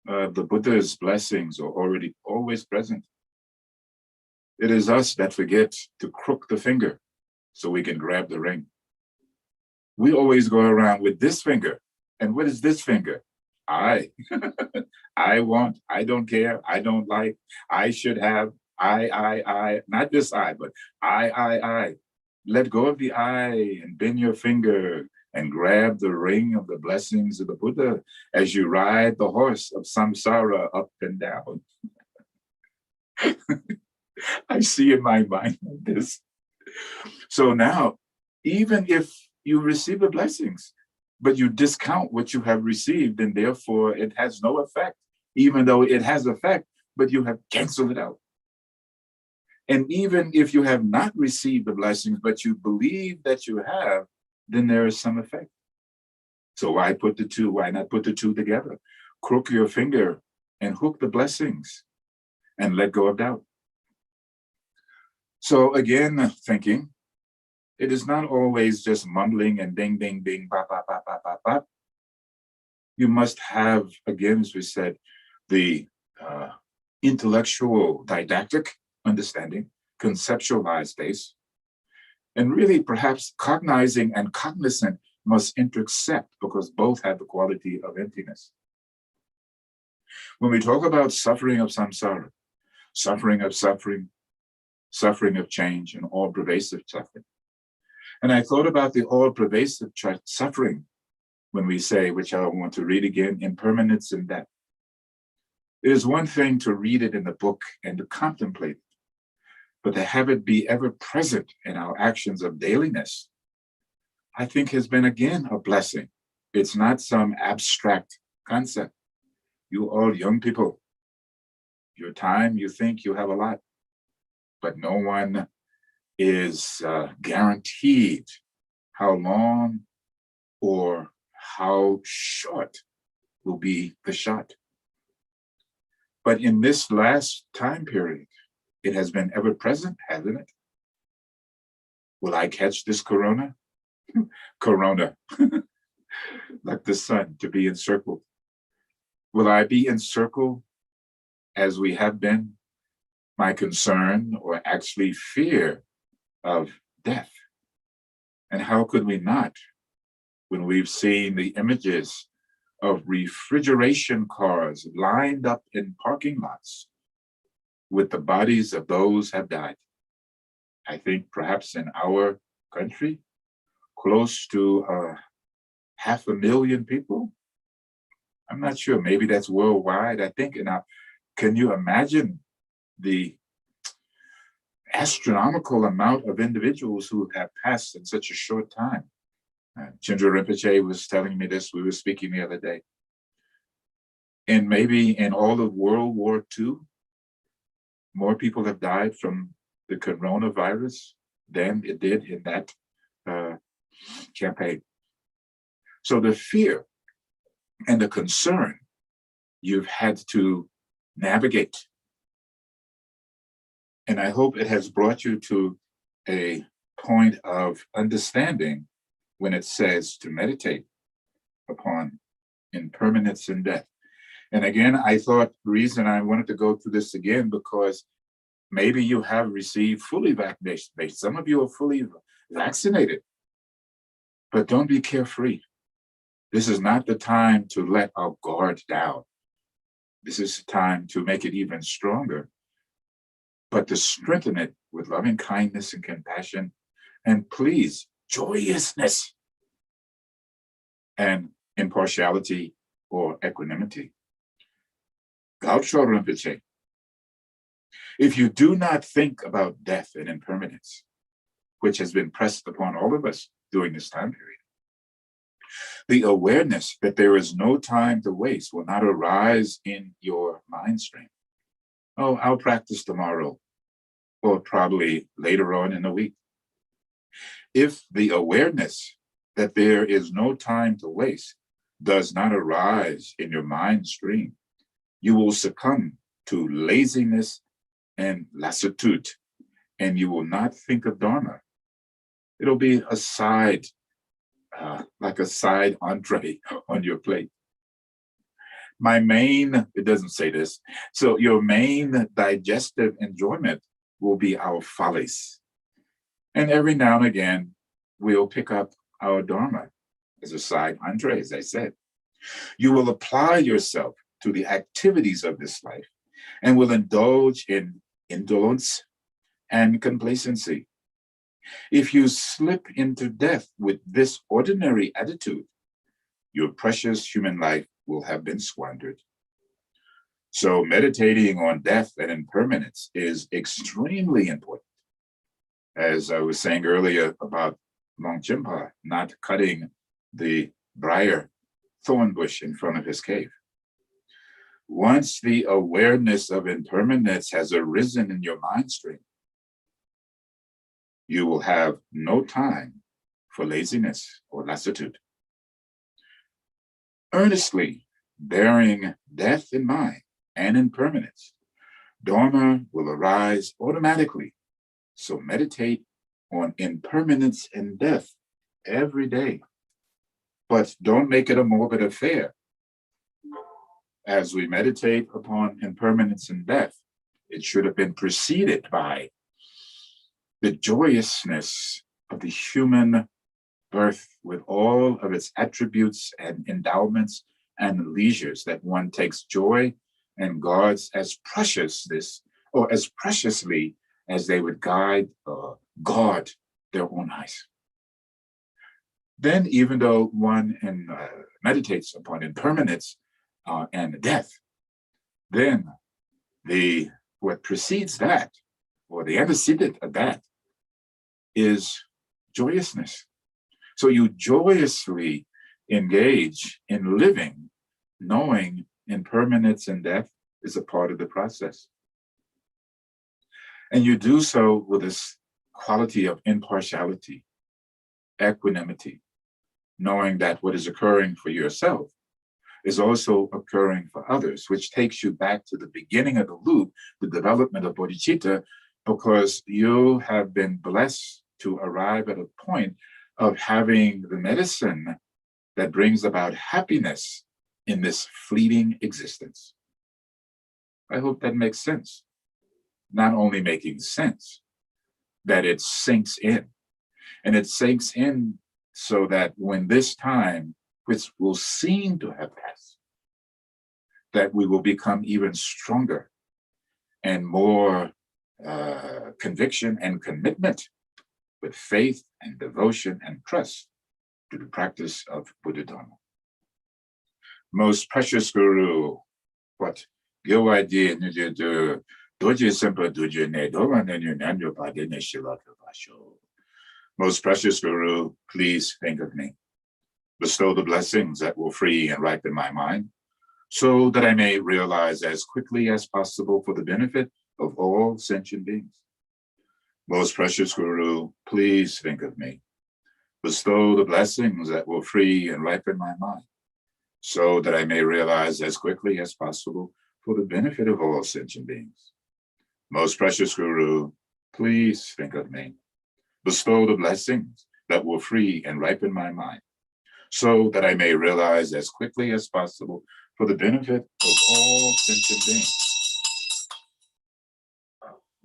The Buddha's blessings are already always present. It is us that forget to crook the finger so we can grab the ring. We always go around with this finger. And what is this finger? I. I want, I don't care, I don't like, I should have, I, not this I, but I. Let go of the I and bend your finger and grab the ring of the blessings of the Buddha as you ride the horse of samsara up and down. I see in my mind this. So now, even if you receive the blessings, but you discount what you have received, and therefore it has no effect, even though it has effect, but you have canceled it out. And even if you have not received the blessings, but you believe that you have, then there is some effect. So why put the two? Why not put the two together? Crook your finger and hook the blessings and let go of doubt. So again, thinking, it is not always just mumbling and ding, ding, ding, bop, bop, bop, bop, bop, bop. You must have, again, as we said, the intellectual didactic understanding, conceptualized base, and really perhaps cognizing and cognizant must intersect because both have the quality of emptiness. When we talk about suffering of samsara, suffering of suffering, suffering of change, and all pervasive suffering. And I thought about the all pervasive suffering when we say, which I want to read again, impermanence and death. It is one thing to read it in the book and to contemplate it, but to have it be ever present in our actions of dailiness, I think has been again a blessing. It's not some abstract concept. You all young people, your time, you think you have a lot, but no one is guaranteed how long or how short will be the shot. But in this last time period, it has been ever present, hasn't it? Will I catch this corona? Corona, like the sun, to be encircled. Will I be encircled as we have been? My concern, or actually fear, of death. And how could we not when we've seen the images of refrigeration cars lined up in parking lots with the bodies of those have died? I think perhaps in our country, close to 500,000 people. I'm not sure, maybe that's worldwide. I think, can you imagine the astronomical amount of individuals who have passed in such a short time? Chandra Rinpoche was telling me this, we were speaking the other day. And maybe in all of World War II, more people have died from the coronavirus than it did in that campaign. So the fear and the concern you've had to navigate. And I hope it has brought you to a point of understanding when it says to meditate upon impermanence and death. And again, I thought the reason I wanted to go through this again, because maybe you have received fully vaccination. Some of you are fully vaccinated, but don't be carefree. This is not the time to let our guard down. This is the time to make it even stronger, but to strengthen it with loving kindness and compassion, and please, joyousness and impartiality or equanimity. Gaucho Rinpoche. If you do not think about death and impermanence, which has been pressed upon all of us during this time period, the awareness that there is no time to waste will not arise in your mind stream. Oh, I'll practice tomorrow, or probably later on in the week. If the awareness that there is no time to waste does not arise in your mind stream, you will succumb to laziness and lassitude, and you will not think of Dharma. It'll be a side, like a side entree on your plate. It doesn't say this, so your main digestive enjoyment will be our follies. And every now and again, we'll pick up our Dharma as a side entree, as I said. You will apply yourself to the activities of this life and will indulge in indolence and complacency. If you slip into death with this ordinary attitude, your precious human life will have been squandered. So meditating on death and impermanence is extremely important. As I was saying earlier about Monk Jimpa not cutting the briar thorn bush in front of his cave. Once the awareness of impermanence has arisen in your mind stream, you will have no time for laziness or lassitude. Earnestly bearing death in mind and impermanence, Dharma will arise automatically. So meditate on impermanence and death every day. But don't make it a morbid affair. As we meditate upon impermanence and death, it should have been preceded by the joyousness of the human birth with all of its attributes and endowments and leisures that one takes joy and guards as preciousness, or as preciously as they would guard their own eyes. Then, even though one meditates upon impermanence and death, then what precedes that, or the antecedent of that, is joyousness. So you joyously engage in living, knowing impermanence and death is a part of the process. And you do so with this quality of impartiality, equanimity, knowing that what is occurring for yourself is also occurring for others, which takes you back to the beginning of the loop, the development of bodhicitta, because you have been blessed to arrive at a point of having the medicine that brings about happiness in this fleeting existence. I hope that makes sense. Not only making sense, that it sinks in. And it sinks in so that when this time, which will seem to have passed, that we will become even stronger and more conviction and commitment with faith and devotion and trust to the practice of Buddha Dharma. Most precious Guru, what Gil idea do Doji Simpa Duji Ne Dovan and Yunanyo Padine Shilaka Basho. Most precious Guru, please think of me. Bestow the blessings that will free and ripen my mind, so that I may realize as quickly as possible for the benefit of all sentient beings. Most precious Guru, please think of me. Bestow the blessings that will free and ripen my mind, so that I may realize as quickly as possible for the benefit of all sentient beings. Most precious Guru, please think of me. Bestow the blessings that will free and ripen my mind, so that I may realize as quickly as possible for the benefit of all sentient beings.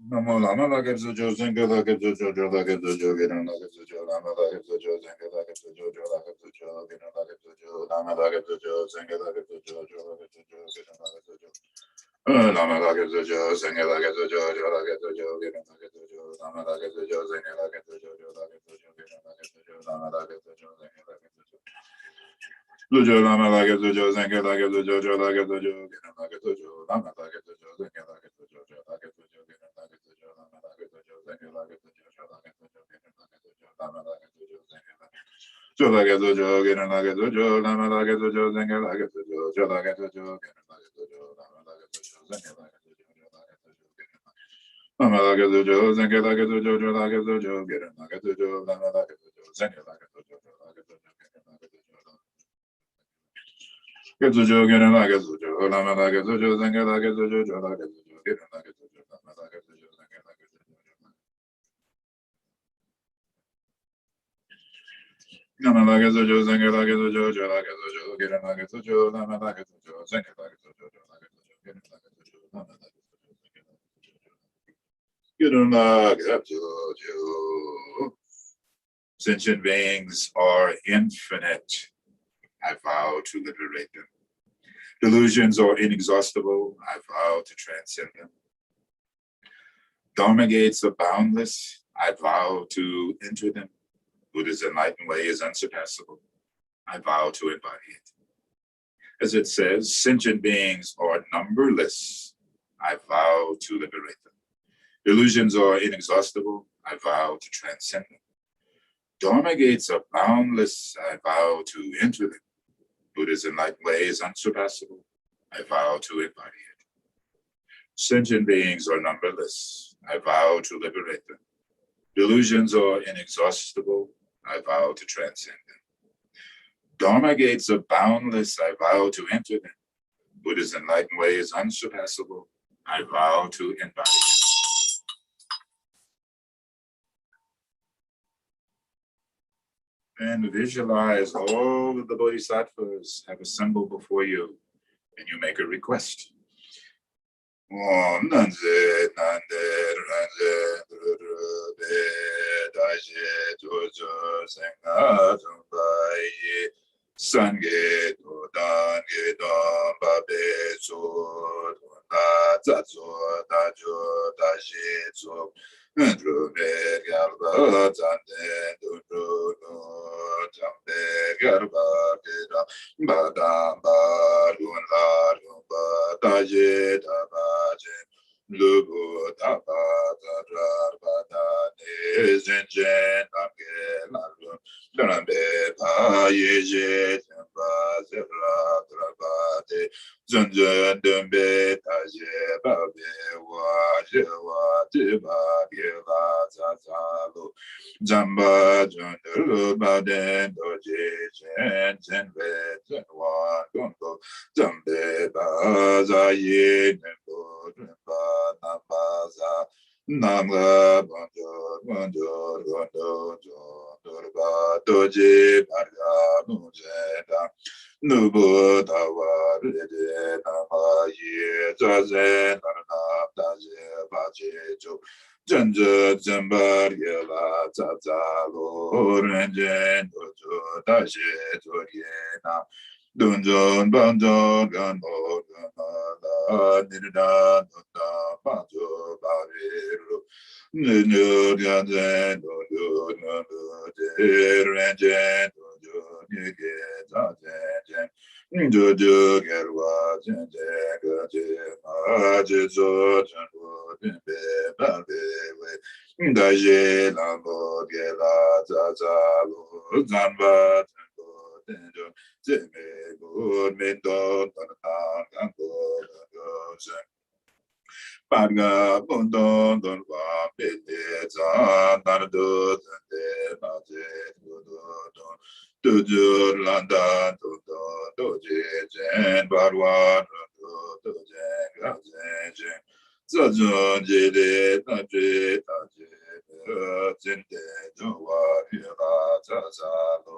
Namo lama lagab sujo zenga lagab sujo lagab sujo gena lagab sujo lama lagab sujo zenga lagab sujo lagab sujo gena lagab sujo lama lagab sujo zenga lagab sujo lagab sujo gena lagab sujo lama lagab sujo zenga lagab sujo lagab sujo gena lagab sujo lama lagab sujo zenga lagab sujo lagab sujo gena lagab sujo lama lagab sujo zenga lagab sujo Lujo lama lagab sujo zenga lagab sujo lagab sujo gena lagab sujo lama lagab sujo zenga lagab sujo lagab sujo gena Sentient beings are infinite. I vow to liberate them. Delusions are inexhaustible. I vow to transcend them. Dharma gates are boundless. I vow to enter them. Buddha's enlightened way is unsurpassable. I vow to embody it. As it says, sentient beings are numberless. I vow to liberate them. Delusions are inexhaustible. I vow to transcend them. Dharma gates are boundless. I vow to enter them. Buddha's enlightened way is unsurpassable. I vow to embody it. Sentient beings are numberless. I vow to liberate them. Delusions are inexhaustible. I vow to transcend them. Dharma gates are boundless. I vow to enter them. Buddha's enlightened way is unsurpassable. I vow to embody it. And visualize all of the bodhisattvas have assembled before you, and you make a request. Om Nanze Nande Ranze Rube Daje Jojo Senga Zumbai Sange Dodange Dombabe So Da Zazo Dajo Daje So Rube Galba Zande Duru Jambe Garba Gera Badam Barun Larumba Daje Dabaje Lubu Daba Dadrar Badane Zenjen Namge Larum Darambe Payeje Jamba Zebra Drabade Zunjun Dumbe Taje Babe Waje Waje Bagela Zazalu Jamba Junduru Baden Doji Jen Zenve Zenwan Gungo Zambe Baza Yin Nembo Namaza Namga Bonjor Bonjor Gondo Jondurba Doji Barga Mujeda Nubu Dawa Rede Nama Ye Zazen Narna Daje Baje Jo Jenja Zembar Yela Zaza Lo Renjen Dojo Daje Toriena Dunjon Banjon Gano Gana Nirda Nunda Banjo Bariru Nunu Ganzen Dojo Nunu Renjen Dojo Nige Zazen Jojo Gerwa Jenje Gaje Majizo Janwo Bimbe Balbewe Daje Lambo Gela Zazalo Zamba Tango Tenjo Zeme Good Mendo Tanatan Gango Gangozen Parga Bundon Don Wa Pete Zan Nardo Zande Baje Gudu Tuju landa doje jen barwa doje gaje zazun jede taje taje jende jowa yela zazalo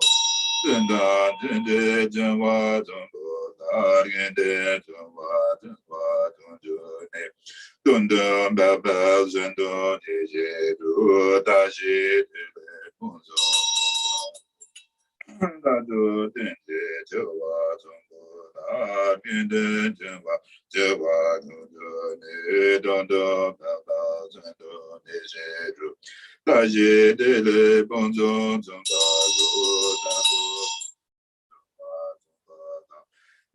denda jende jowa jongo dargende jowa jowa jonjo ne dunda baba zendo jeje do taje de kunzo Dadu dende jawa zungu da binde jawa jawa dundu ne dundu baba zundu ne jeju da je de le bonzo zunga zu da du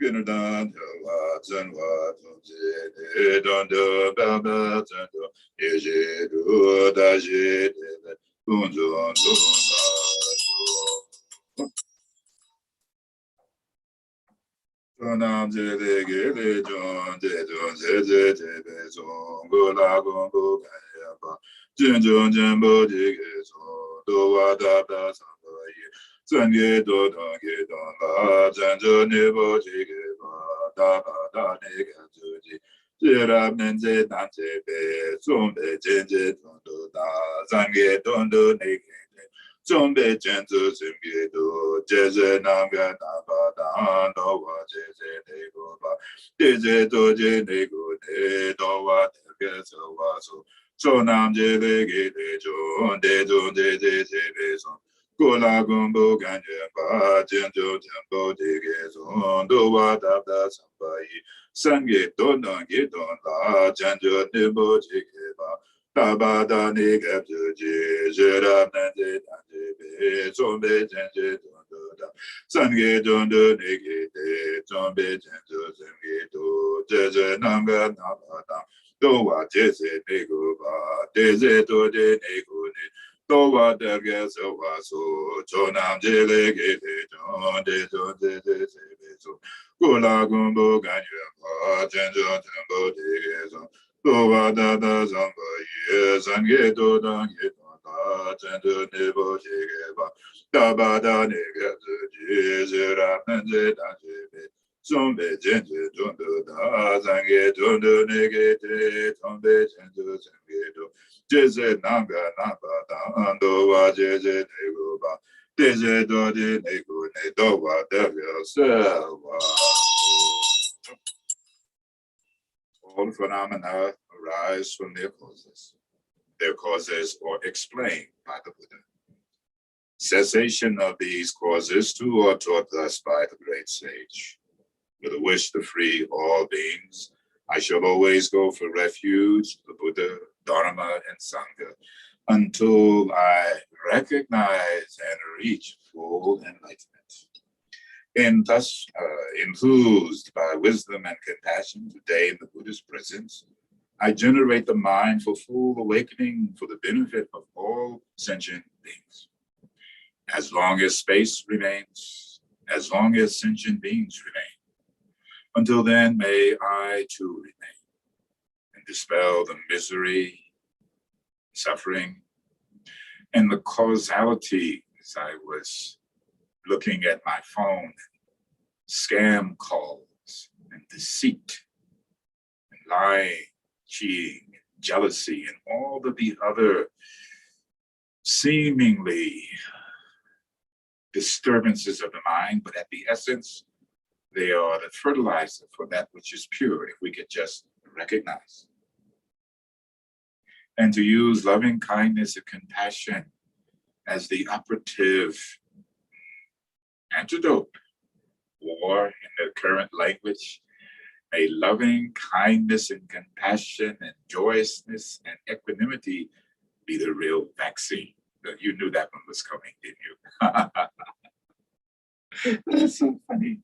Ginu dan jawa zunwa zunze ne dundu baba zundu ne jeju da je de le bonzo zunga Nam je de ge de jong je de zong go la gong go gan ya ba jin jong jin bo ji ge so do wa da da sang ba yi zhen ge do dong ge dong la zhen zhe ne bo ji ge ba da ne ge zhe ji zhe ra men zhe dan zhe be zong be jin zhe dong do da zang ge dong do ne ge中北建筑生给都，这是那个大巴达，到我这是那个吧，这是做这那个的，到我这个走我走，走南这里给的中，这中这中，过来公布感觉吧，建筑全部这个中，都我达达三百亿，三个都能给到啦，建筑全部这个吧。大巴达尼格自己，是拉南的南的北，中北建设中的大，三个中的那个的，中北建设三个都，这是南个南巴达，都话这是那个吧，这是多的那个呢，都话这个是话说，中南这里个的中的中这中，过拉公布感觉吧，建设全部这个中。多瓦达达桑巴耶，三个多当耶多达，真的你不去给吧？大巴达那个自己是拉门子大姐妹，从北京去中的大，三个中的那个的，从北京去三个多，这是那个那巴达，多瓦这是那个吧？这是多的那个那多瓦的个是瓦。All phenomena arise from their causes are explained by the Buddha. Cessation of these causes too are taught us by the great sage. With a wish to free all beings, I shall always go for refuge, the Buddha, Dharma, and Sangha, until I recognize and reach full enlightenment. And thus, enthused by wisdom and compassion today in the Buddhist presence, I generate the mind for full awakening for the benefit of all sentient beings. As long as space remains, as long as sentient beings remain, until then may I too remain and dispel the misery, suffering, and the causality as I was looking at my phone, scam calls and deceit and lying, cheating, jealousy, and all of the other seemingly disturbances of the mind, but at the essence, they are the fertilizer for that which is pure, if we could just recognize. And to use loving kindness and compassion as the operative antidote, or in the current language, may loving kindness and compassion and joyousness and equanimity be the real vaccine. You knew that one was coming, didn't you? That's so funny.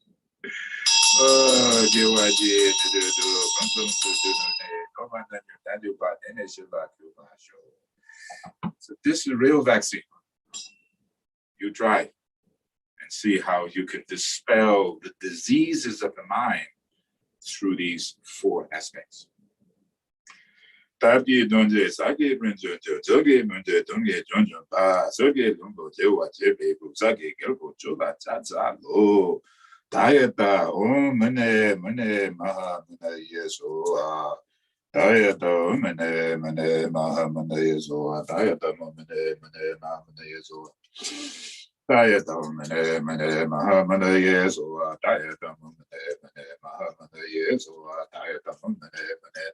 So this is the real vaccine. You try it and see how you can dispel the diseases of the mind through these four aspects. Tapi donje sake brinjo joge munje donge jonjo ba soge lumbo jewa jebe bu sake gelbo joba cha lo dieta mene maha mene yeso dieta mene maha mene yeso dieta mene maha mene yeso dieta mene maha mene yeso dieta mene maha mene yeso dieta mene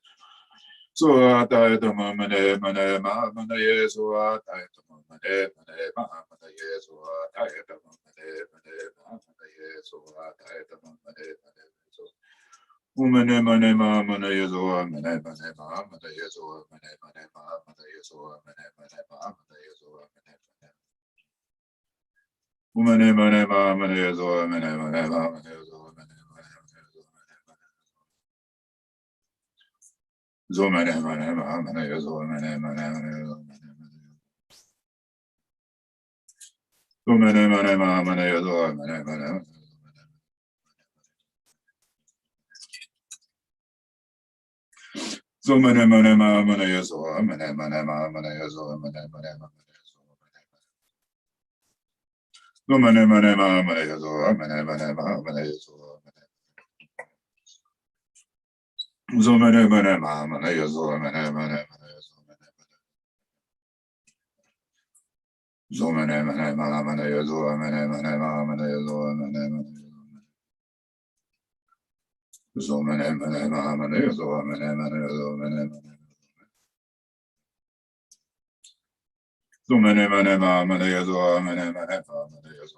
so diet mane ma mane yeso diet mane ma mane yeso diet mane ma mane yeso diet mane so mane ma mane yeso mane ma mane yeso mane ma mane yeso mane ma mane yeso mane ma mane yeso mane ma mane yeso zo mane ma mane yeso mane so mane ma mane yeso mane ma mane yeso mane so mane ma mane yeso mane ma mane yeso so mane ma mane yeso mane so mane ma mane yeso mane ma mane yeso mane so mane ma mane yeso mane so mane ma mane yeso mane yeso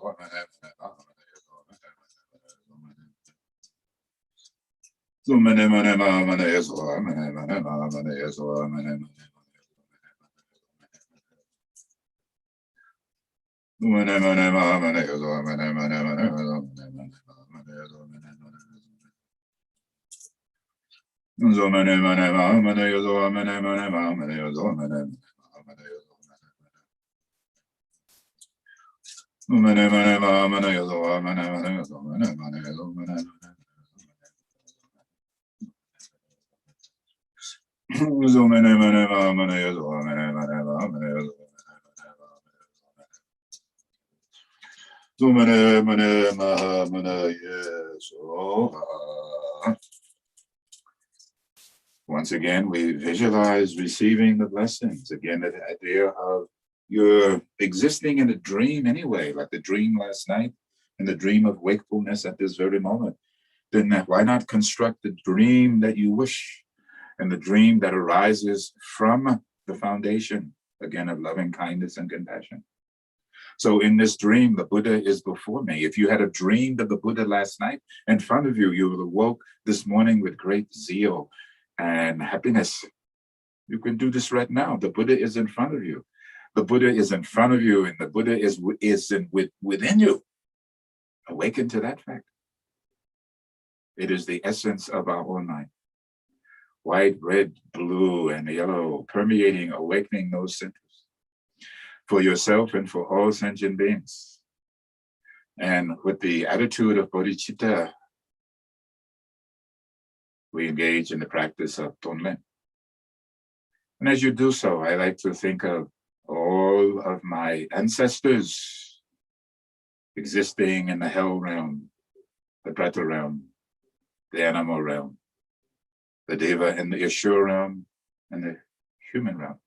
so mane ma mane yeso mane ma mane yeso mane ma mane yeso so mane ma mane yeso mane ma mane yeso mane ma mane yeso so mane ma mane yeso mane ma mane yeso so mane ma mane yeso. Once again, we visualize receiving the blessings. Again, the idea of you're existing in a dream anyway, like the dream last night and the dream of wakefulness at this very moment. Then why not construct the dream that you wish and the dream that arises from the foundation, again, of loving kindness and compassion. So in this dream, the Buddha is before me. If you had a dream of the Buddha last night in front of you, you awoke this morning with great zeal and happiness. You can do this right now. The Buddha is in front of you. The Buddha is in front of you, and the Buddha is within you. Awaken to that fact. It is the essence of our own mind. White, red, blue, and yellow, permeating, awakening those centers for yourself and for all sentient beings. And with the attitude of bodhicitta, we engage in the practice of tonlen. And as you do so, I like to think of all of my ancestors existing in the hell realm, the preta realm, the animal realm, the deva and the Ashura realm, and the human realm.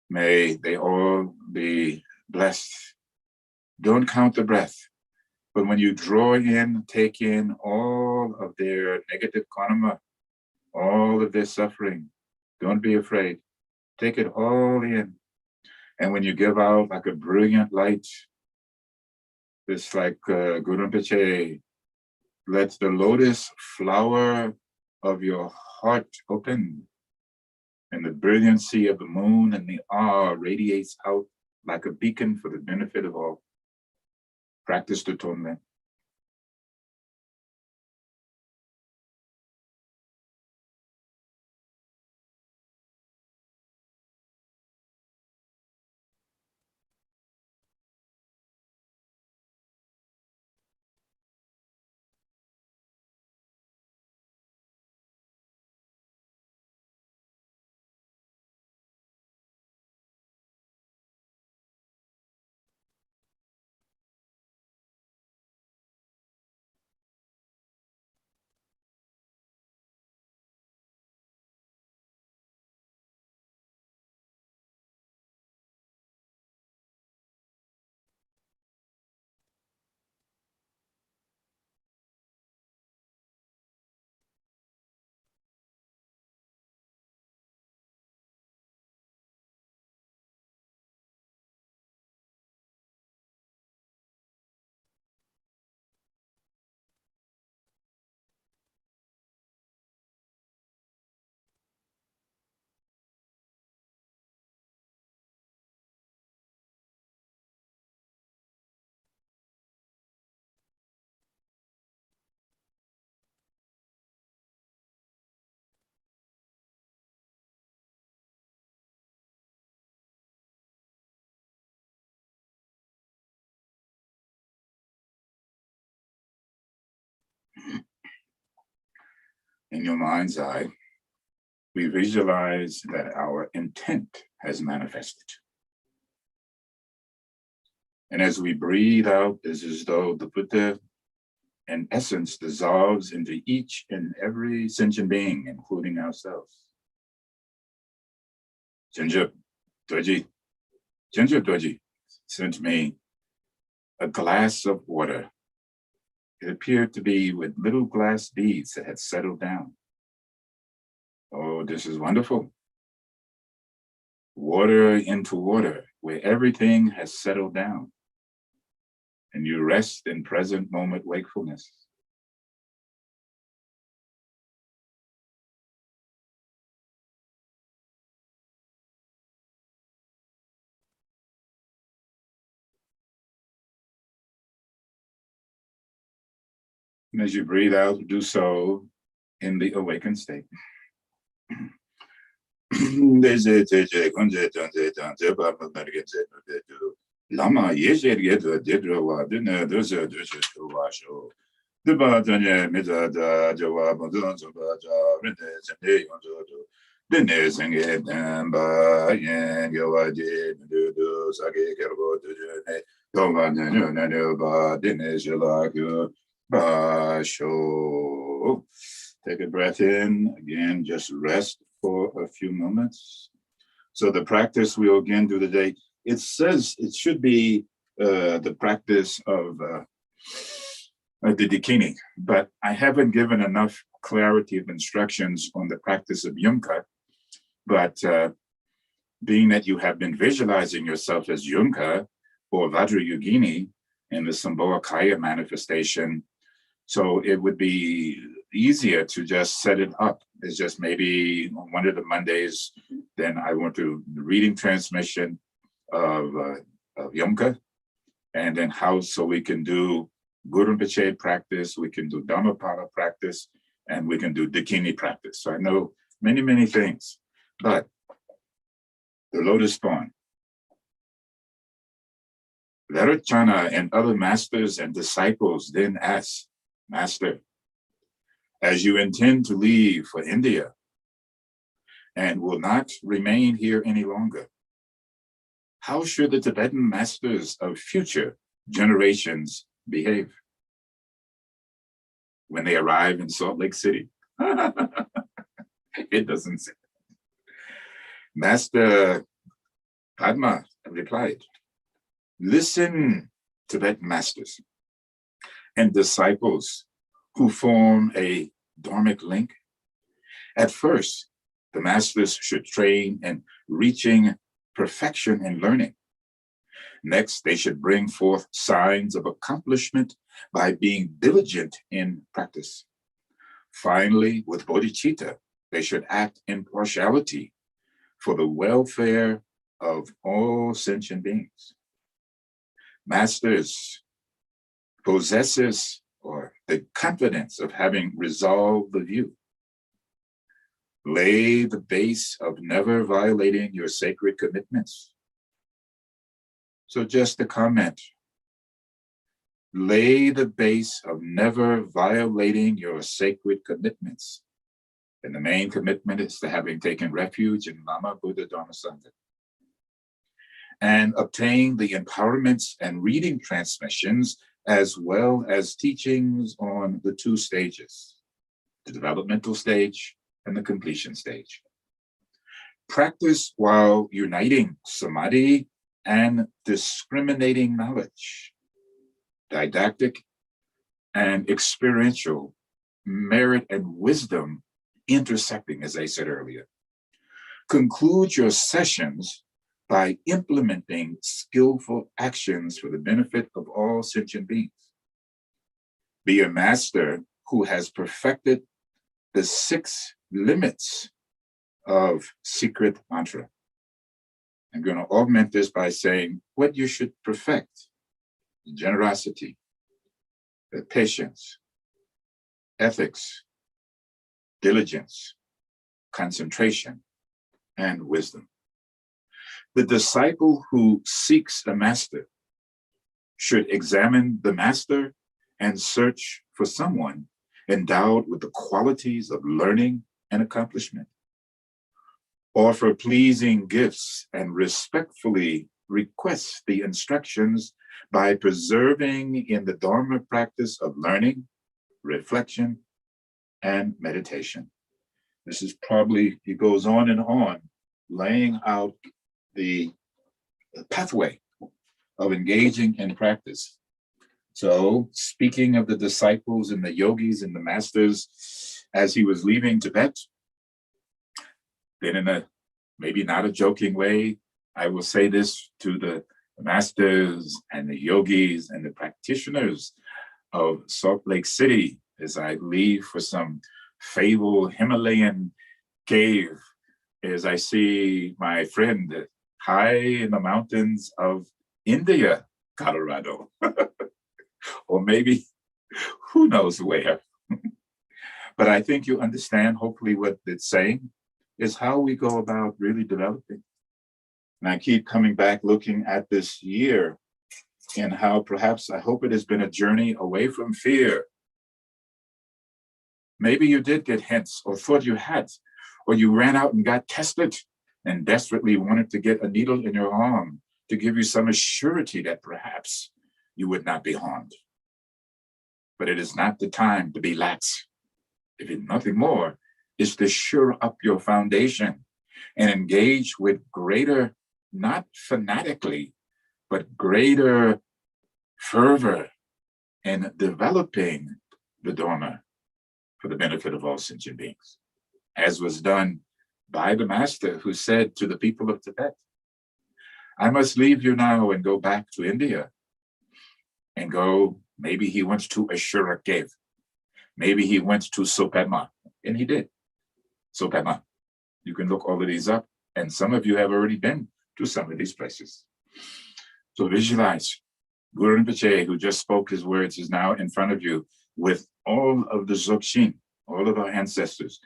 May they all be blessed. Don't count the breath, but when you draw in, take in all of their negative karma, all of their suffering, don't be afraid. Take it all in. And when you give out like a brilliant light, it's like Guru Rinpoche, let the lotus flower of your heart open, and the brilliancy of the moon and the awe radiates out like a beacon for the benefit of all. Practice the tonlen. In your mind's eye, we visualize that our intent has manifested. And as we breathe out, it's as though the Buddha, in essence, dissolves into each and every sentient being, including ourselves. Ginger Doji sent me a glass of water. It appeared to be with little glass beads that had settled down. Oh, this is wonderful. Water into water, where everything has settled down. And you rest in present moment wakefulness. And as you breathe out, do so in the awakened state. Lama yeshe gedwa dedra wa dina dosa dosa wa sho. Diba tanya mita da jawa bonzon soba ja rinde sende yonzo do. Dine senge damba yen yawa je do sage kerbo do jene. Doma nyo nanyo ba dine shila kyo ba sho. Take a breath in. Again, just rest for a few moments. So the practice we'll again do today, it says it should be the practice of the Dakini, but I haven't given enough clarity of instructions on the practice of Yunka. But being that you have been visualizing yourself as Yunka or Vajrayogini in the Sambhogakaya manifestation, so it would be easier to just set it up. It's just maybe on one of the Mondays, then I want to reading transmission of Yomka, and then how, so we can do Guru Rinpoche practice, we can do Dhammapada practice, and we can do Dakini practice. So I know many, many things, but the lotus spawn, Vairocana and other masters and disciples then asked, Master, as you intend to leave for India and will not remain here any longer, how should the Tibetan masters of future generations behave when they arrive in Salt Lake City? It doesn't say. Master Padma replied, listen, Tibetan masters and disciples who form a dharmic link. At first, the masters should train in reaching perfection in learning. Next, they should bring forth signs of accomplishment by being diligent in practice. Finally, with bodhicitta, they should act in partiality for the welfare of all sentient beings. Masters, possesses or the confidence of having resolved the view, lay the base of never violating your sacred commitments. So just a comment, lay the base of never violating your sacred commitments. And the main commitment is to having taken refuge in Lama Buddha Dharma Sangha, and obtain the empowerments and reading transmissions as well as teachings on the two stages, the developmental stage and the completion stage. Practice while uniting samadhi and discriminating knowledge, didactic and experiential, merit and wisdom intersecting, as I said earlier. Conclude your sessions by implementing skillful actions for the benefit of all sentient beings. Be a master who has perfected the 6 limits of secret mantra. I'm going to augment this by saying what you should perfect: generosity, patience, ethics, diligence, concentration, and wisdom. The disciple who seeks a master should examine the master and search for someone endowed with the qualities of learning and accomplishment. Offer pleasing gifts and respectfully request the instructions by preserving in the Dharma practice of learning, reflection, and meditation. This is probably, he goes on, laying out the pathway of engaging in practice. So, speaking of the disciples and the yogis and the masters as he was leaving Tibet, then in a maybe not a joking way, I will say this to the masters and the yogis and the practitioners of Salt Lake City as I leave for some fabled Himalayan cave, as I see my friend high in the mountains of India, Colorado, or maybe who knows where. But I think you understand, hopefully, what it's saying is how we go about really developing. And I keep coming back looking at this year and how perhaps I hope it has been a journey away from fear. Maybe you did get hints or thought you had, or you ran out and got tested and desperately wanted to get a needle in your arm to give you some assurity that perhaps you would not be harmed. But it is not the time to be lax. If it's nothing more, is to shore up your foundation and engage with greater, not fanatically, but greater fervor in developing the Dharma for the benefit of all sentient beings, as was done by the master who said to the people of Tibet, I must leave you now and go back to India and go, maybe he went to Ashura cave, maybe he went to Sopema, and he did. Sopema. You can look all of these up, and some of you have already been to some of these places. So visualize. Guru Rinpoche, who just spoke his words, is now in front of you with all of the Dzogchen, all of our ancestors.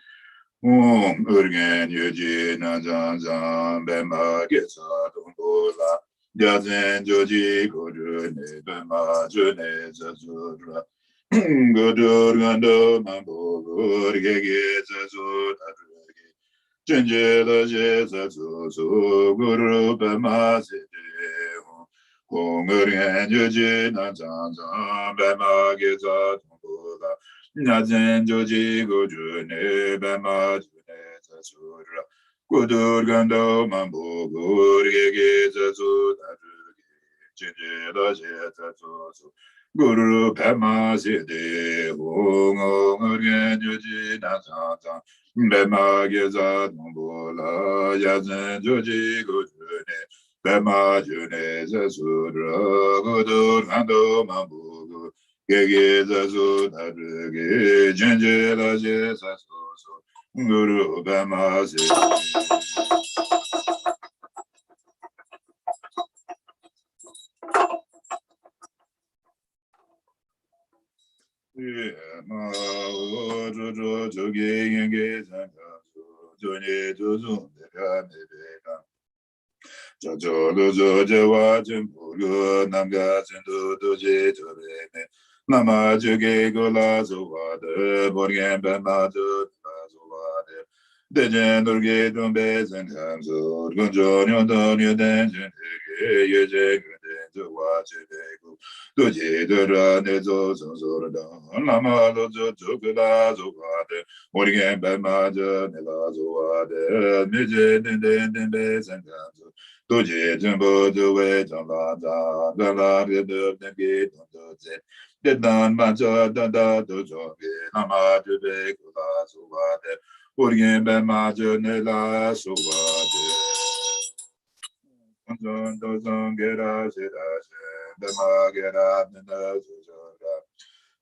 Om Urgen Yuji Najan Zan Bema Getsa Tumbola Yazen Joji Guru Ne Bema June Zazura Gudur Gando Mambo Gurge Zazur Jenjela Jezazu Guru Bema Zide Om Urgen Yuji Najan Zan Bema Getsa Tumbola Nazen Joji Guru Ne Bema June Zazura Gudur Gando Mambo Gurge Zazur Jenjela Jezazu Guru Pema Sidi Hong Urgen Yuji Nasan Bema Geza Nombola Yazen Joji Gujune Bema June Zasudra Gudur Hando Mambu Gege Zasudra Jenjela Jesasu Guru Pema Sidi Dojidra Nezo Sansorda, Lama Lojo Jokula Zovade, Morgan Bamaja, Nelazoade, Midget and then Bez and Ganzo, Dojid and Bodo Way, Jalada, Gala, the gate on the jet, the Dan Maja, Dada, Dojo, Lama de Bekula Zovade, Morgan Bamaja, Nela Sovade. Don't get us, Bema get up and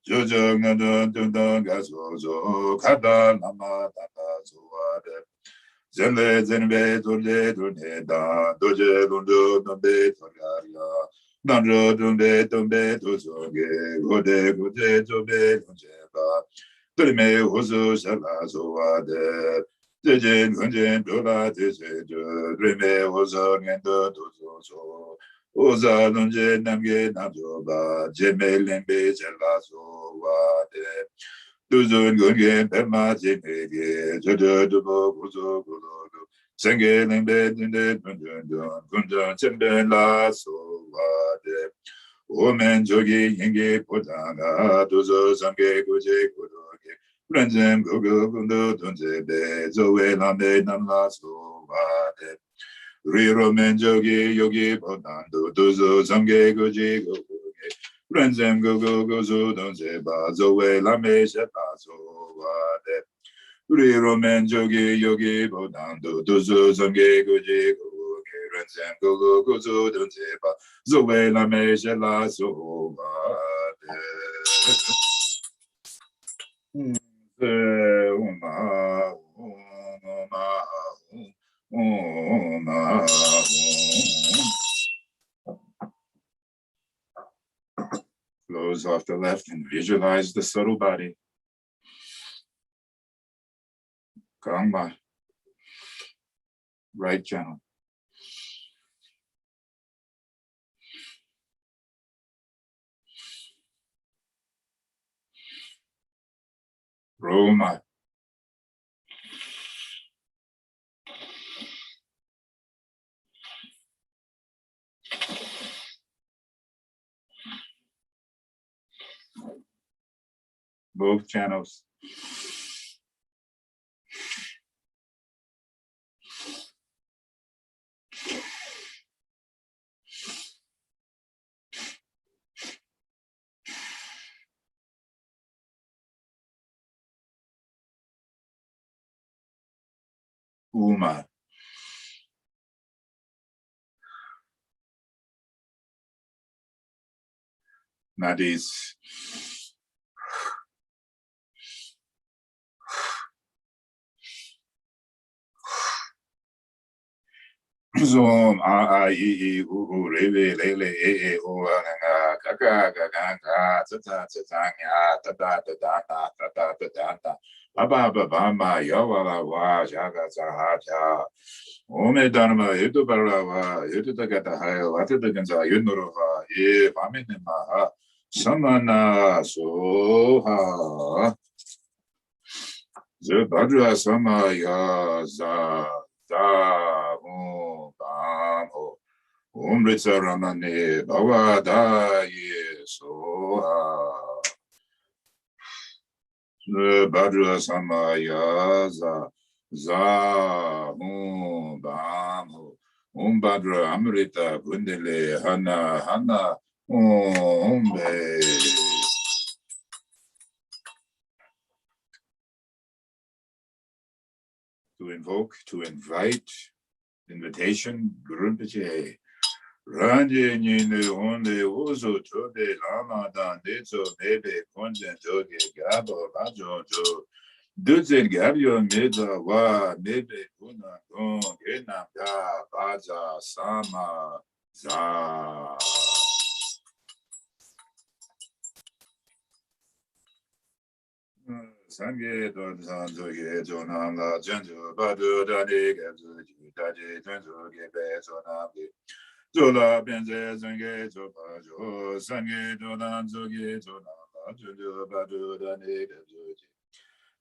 Jojo Nadon Gaso, Kada Lama Tata Suade, Zende Zenbe Dode Duneda, Doje Lundo Dumbe Togaria, Nandro Dumbe Dumbe Tozoge, Gode Gode Tobe Lunjeba, Tulime Husu Shala Suade. Dejen Gunjen Dola Desejo, Reme Hozon and Dozo, Oza Lunje Namge Najoba, Jemel and Bezelazo, Wade, Duzun gungen perma jimege, jojo kuzo kuzo, sengelen bedinde dundun, kunjan chemben la so wade. Omen jogi yenge potanga, duzo samge kuje kudoge, Ranzem gugu kundu dunze be, zoe lambe namla so wade. Riro men jogi yogi potando, duzo samge kuje kudoge, Ranzem gugu guzu dunze ba, zoe lambe shepa so wade. Riro men jogi yogi potando, duzo samge kuje kudoge, Ranzem gugu guzu dunze ba, Zoe la meje la sova Close off the left and visualize the subtle body. Kangma. Right channel. Roma. Both channels. Uma. Nadis. Zoom a e u re le e o nga ka ta ta ya ta ta ta ta ta ta ta ta ta ba ma ya wa ja ga za ha ja o me dharma yetu parla wa yetu ta ka ta ha wa ta ta ga yun ro ha ye ba me ne ma samana so ha ze ba ju sama ya za Umritsa Ramane Bhavada Yesoha Badra Samaya Za Bam Badra Amrita Kundele Hana Be. To invoke, to invite, invitation, Guru Rinpoche. Ranje nyine onde uzo tobe lama dan dezo mebe konjen joge gabo bajo jo. Duzen gabyo meda wa mebe kuna gon genam da baza sama za. Sangye don san joge jonam la janjo badu dani gabzo ji daji janjo gebe zonam ge. Zola benze zange zoba jo sange donan zoge zonala jojo badu dani gabzoji.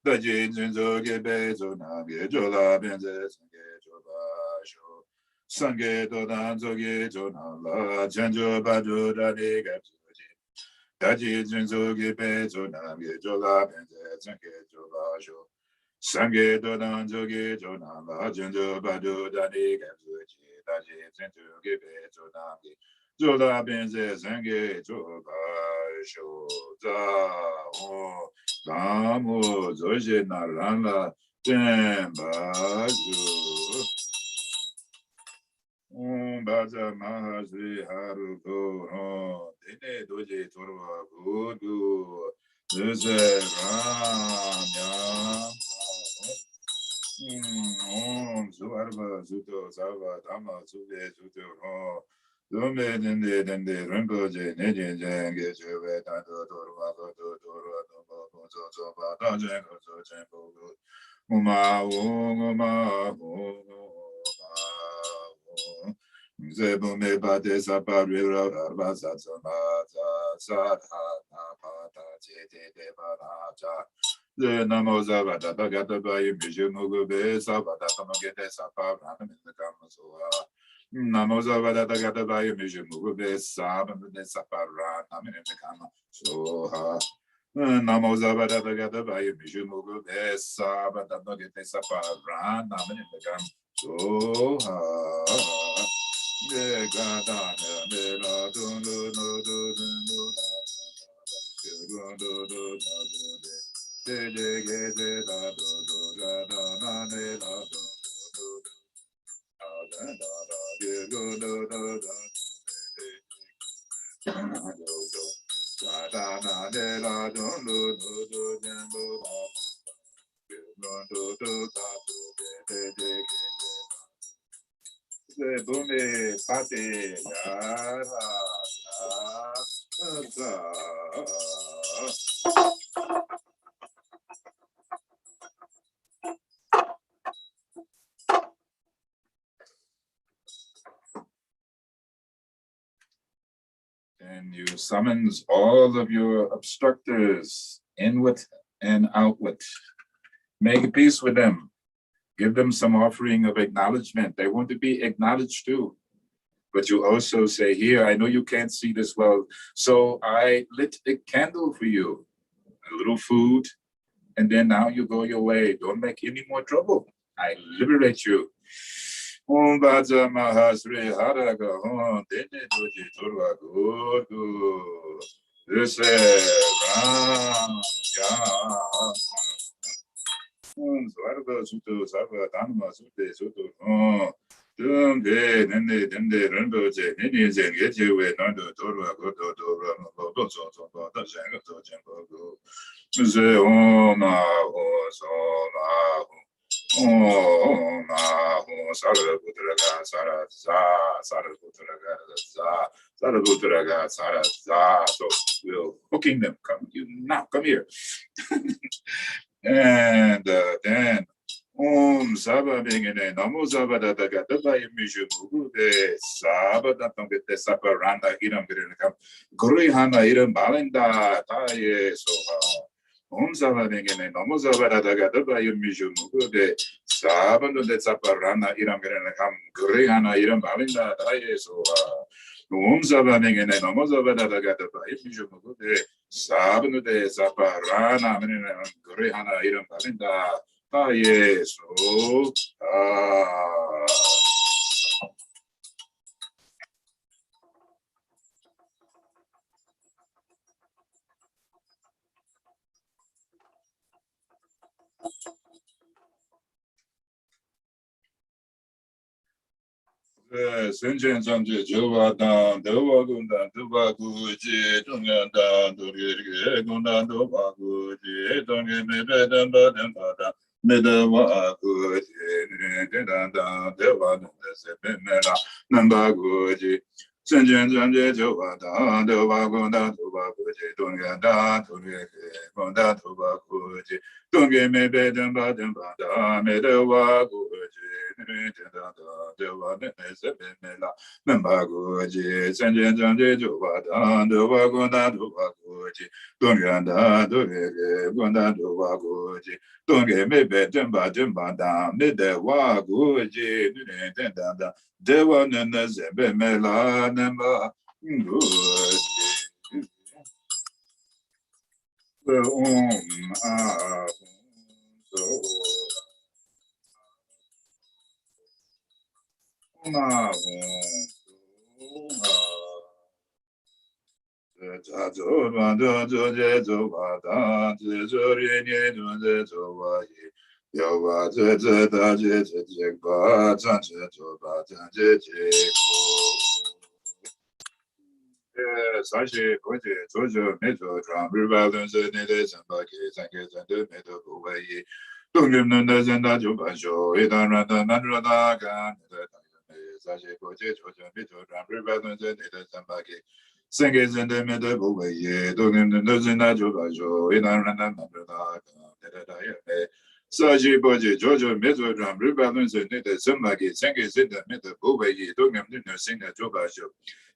Daji zinzo gebe zonage jola benze sange joba jo. Sange donan zoge zonala janjo badu dani gabzoji. Daji zinzo gebe zonage jola benze sange joba jo. Sange donan zoge zonala janjo badu dani gabzoji. Daji zinzo gebe zonage jola benze sange joba jo. Za o Namo Zoje Narana Temba Ju Baza Mahasri Haruko Dene Doje Torva Gudu Zuze Ranya Suarva Zuto Sava Dhamma Sute Zuto Ho Dume Dende Rinpoche Nejen Jenge Chube Tanto Torva Koto Torva Tombo Koso Sopa Tajen Koso Chenpo Uma Zebu Me Bate Sapa Rira Arba Satsama Sadha Napata Chete Devanacha The Namoza Vada Gata by Bijumugu Sabata Tamagete Sapa Ramakamasua. Namoza Vada Gata by Bijumugu Sab and the Sapara Naminakama. So Namoza Vada Gata by Bijumugu Sabata Nogete Sapara Naminakam. So the Gadana de la and you summons all of your obstructors inward and outward. Make a peace with them. Give them some offering of acknowledgement. They want to be acknowledged too. But you also say, here, I know you can't see this well, so I lit a candle for you, a little food, and then now you go your way. Don't make any more trouble. I liberate you. Om Baja Mahasri Haraga Hon Dene Doji Turwa Gurgu. This Ram Ya. Svarga Sutu Sava Dhamma Sute Sutu. Dum de Nende Dende Rendoje Nini Zen Yejiwe Nando Turwa Godo Dora Modo So So Boda Janga To Jembo. Ze Om Aho Soma Om Aho Saraputraga Sarasa Saraputraga Saraputraga Sarasa. So we're hooking them. Come, you now come here. And then Saba Bingene Namo Saba Data Mishu de Saba Datongete Saparanda Iram Grinakam Gurihana Iram Balinda Taye Soha Saba Bingene Namo Saba Data Mishu de Saba de Saparanda Iram Grinakam Gurihana Iram Balinda Taye Soha Saba Bingene Namo Saba Data Mishu de Saba de Saparana Gurihana Iram Balinda Yes. Senchen Sanji Jovadan, Dovagunda, Dovaguji, Tungandan, Dogiri, Gundan, Dovaguji, Dongi, Medan, Badan, Badan, Medawaguji, Dedandan, Devan, Sepemela, Nambaguji. Senchen Sanji Jovadan, Dovagunda, Dovaguji, Tungandan, Dogiri, Gundan, Dovaguji, Dongi, Medan, Badan, Badan, Medawaguji. Nambaguji, Sanjan Janje Jovada, Dovagunda Dovaguji, Donganda, Dovege, Gunda Dovaguji, Donge Mebe Demba Demba Dam, Midewaguji, Nintendanda, Dewa Nana Zembe Mela, Namba, Guji. 사실 거제 조조 메조 드럼을 받으면서 내대선 밖에 상계선도 메도 고바이 동nem는 내전다 조바쇼 이단라다 만르다가 사실 거제 조조 메조 드럼을 받으면서 내대선 밖에 상계선도 메도 고바이 동nem는 내전다 조바쇼 이단라다 만르다가 내다다에 사실 거제 조조 메조 드럼을 받으면서 내대선 밖에 상계선도 메도 고바이 동nem는 내전다 조바쇼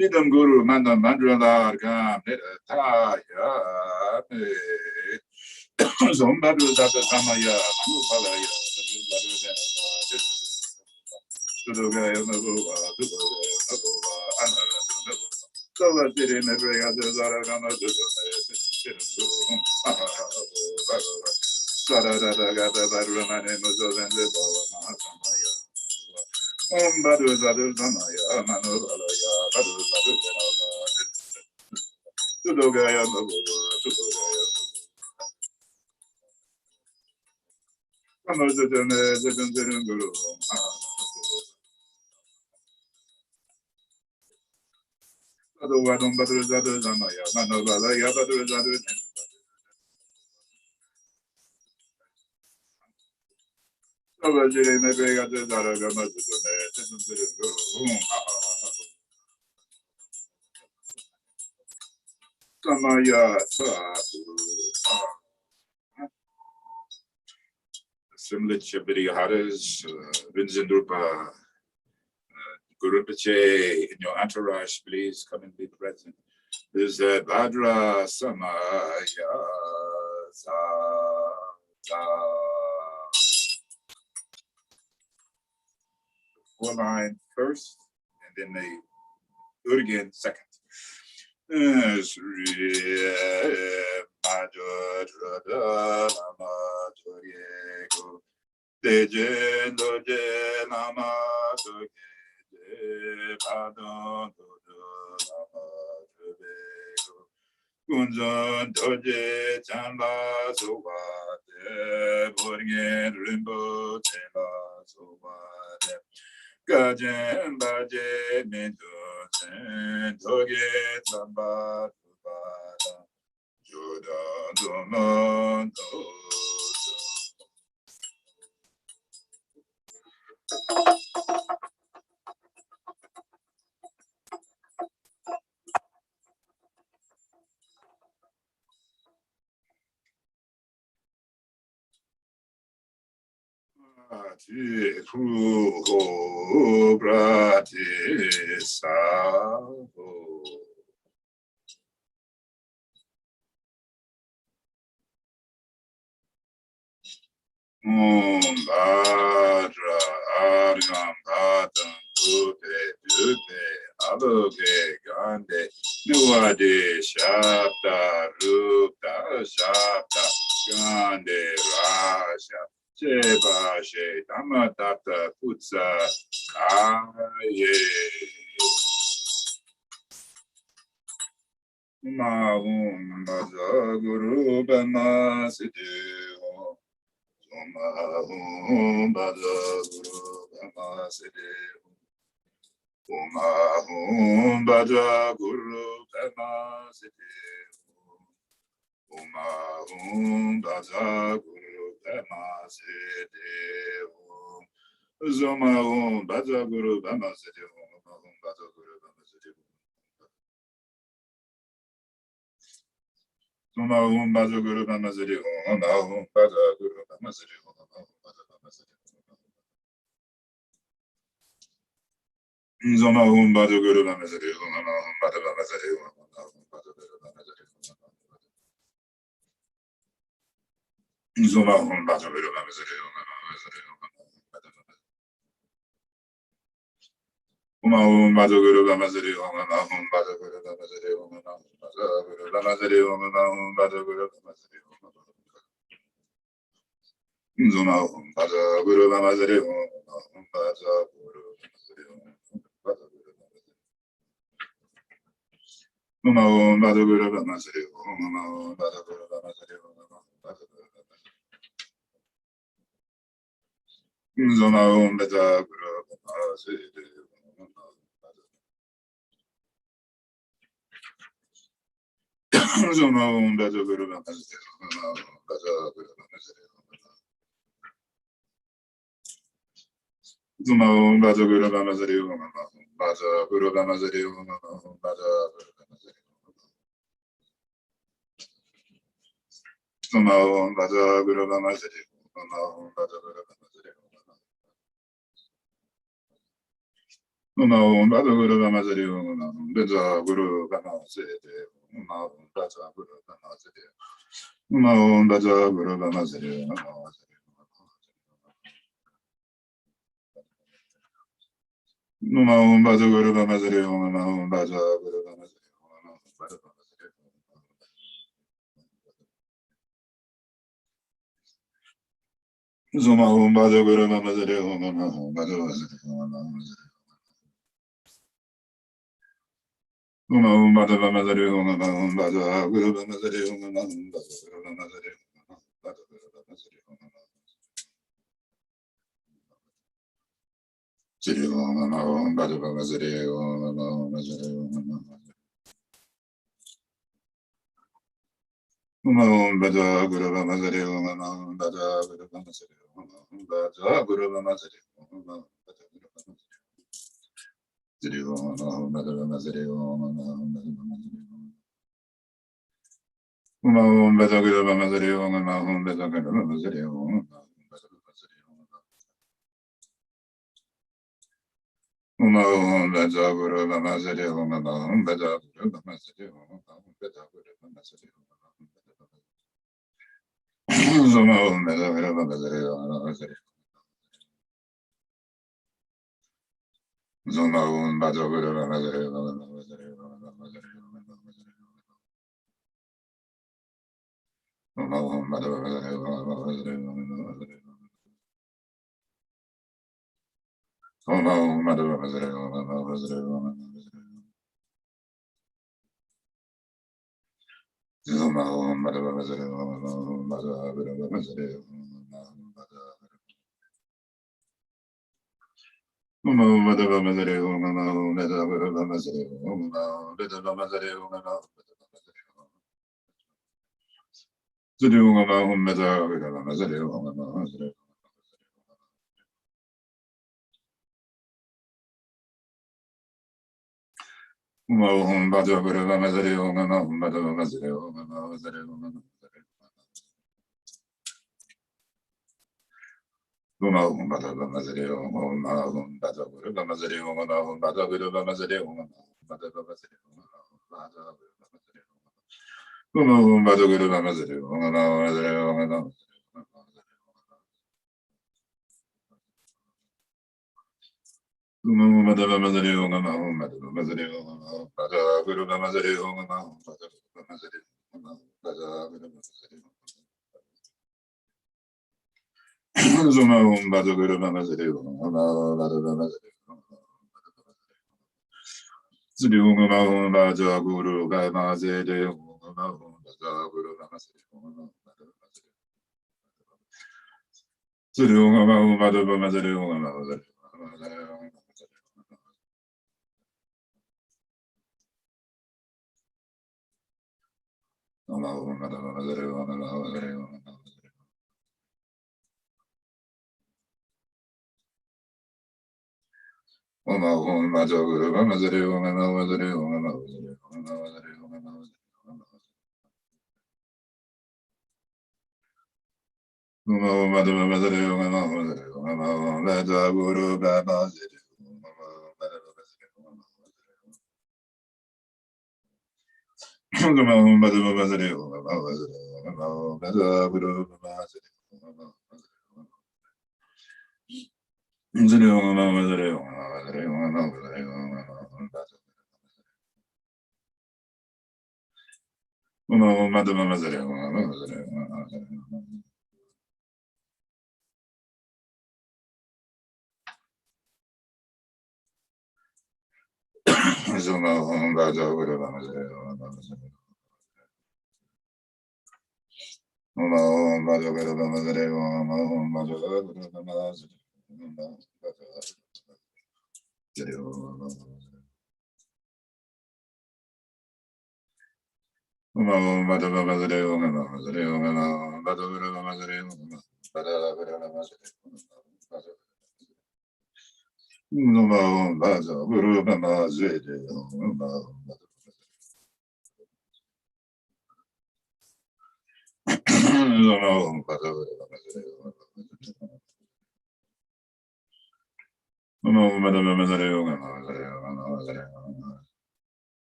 Idam Guru Manda Mandrala Gam Taya Zombadu Zata Samaya, Mupalaya, Sudogaya Nabova, Dubogaya Nabova, Anara Nabova. Sola Tiri Nebrea Zaragama Sarada Gata Varumane Muzan de Bova Mahasamaya. Badu Zadu Samaya, Manovalaya, Badu Zadu Janava, Sudogaya Nabova, Sudogaya. Similar Chibidi Hatters, Vinzendrupa, Guru Pache, in your entourage, please come and be present. Is that Bhadra Samaya Sa four line first, and then they do it again second. Kunzon doje chanla soba de borgen rimbo chanla soba de gajen baje mendo chen doge zamba tubada joda domon do. Ho brate savo. Badra Argam Bhatam Dute Aloge Gande Nuade Shabda Rupta Shabda Gande Raja Sheba She Damatata Putsa Kaye Mahum Baza Guru Bama Siddhi Om Bada Guru Brahma Siddhi Om Bada Guru Brahma Siddhi Om Bada Guru Brahma Siddhi Zoma Om Bada Guru Brahma Siddhi Om Bada Guru Brahma Siddhi Zoma Om Bada Guru Brahma Siddhi Om Bada Guru Brahma Siddhi Om Bada Brahma Siddhi Zoma Om Bada Guru Brahma Siddhi Om Bada Brahma Siddhi Om Bada Guru Brahma Siddhi Zoma Om Bada Guru Brahma Siddhi Om Bada Guru Brahma Siddhi Om Bada Guru Brahma Siddhi Om Bada Guru Brahma Siddhi Om Bada Guru Brahma Siddhi Zoma Om Bada Guru Brahma Siddhi Om Bada Guru Om Bada Guru Brahma Siddhi Om Bada Guru Brahma Siddhi Zoma Om Bada Guru Brahma Siddhi Zoma Om Bada Guru Brahma Siddhi Bada Guru Brahma Siddhi Zoma Om Bada Guru Brahma Siddhi Bada Guru Brahma Siddhi Bada Guru Brahma Siddhi Zoma Om Bada Guru Brahma Siddhi Om Bada Guru Brahma Siddhi Om Bada Guru Brahma Siddhi Om Bada Guru Brahma Siddhi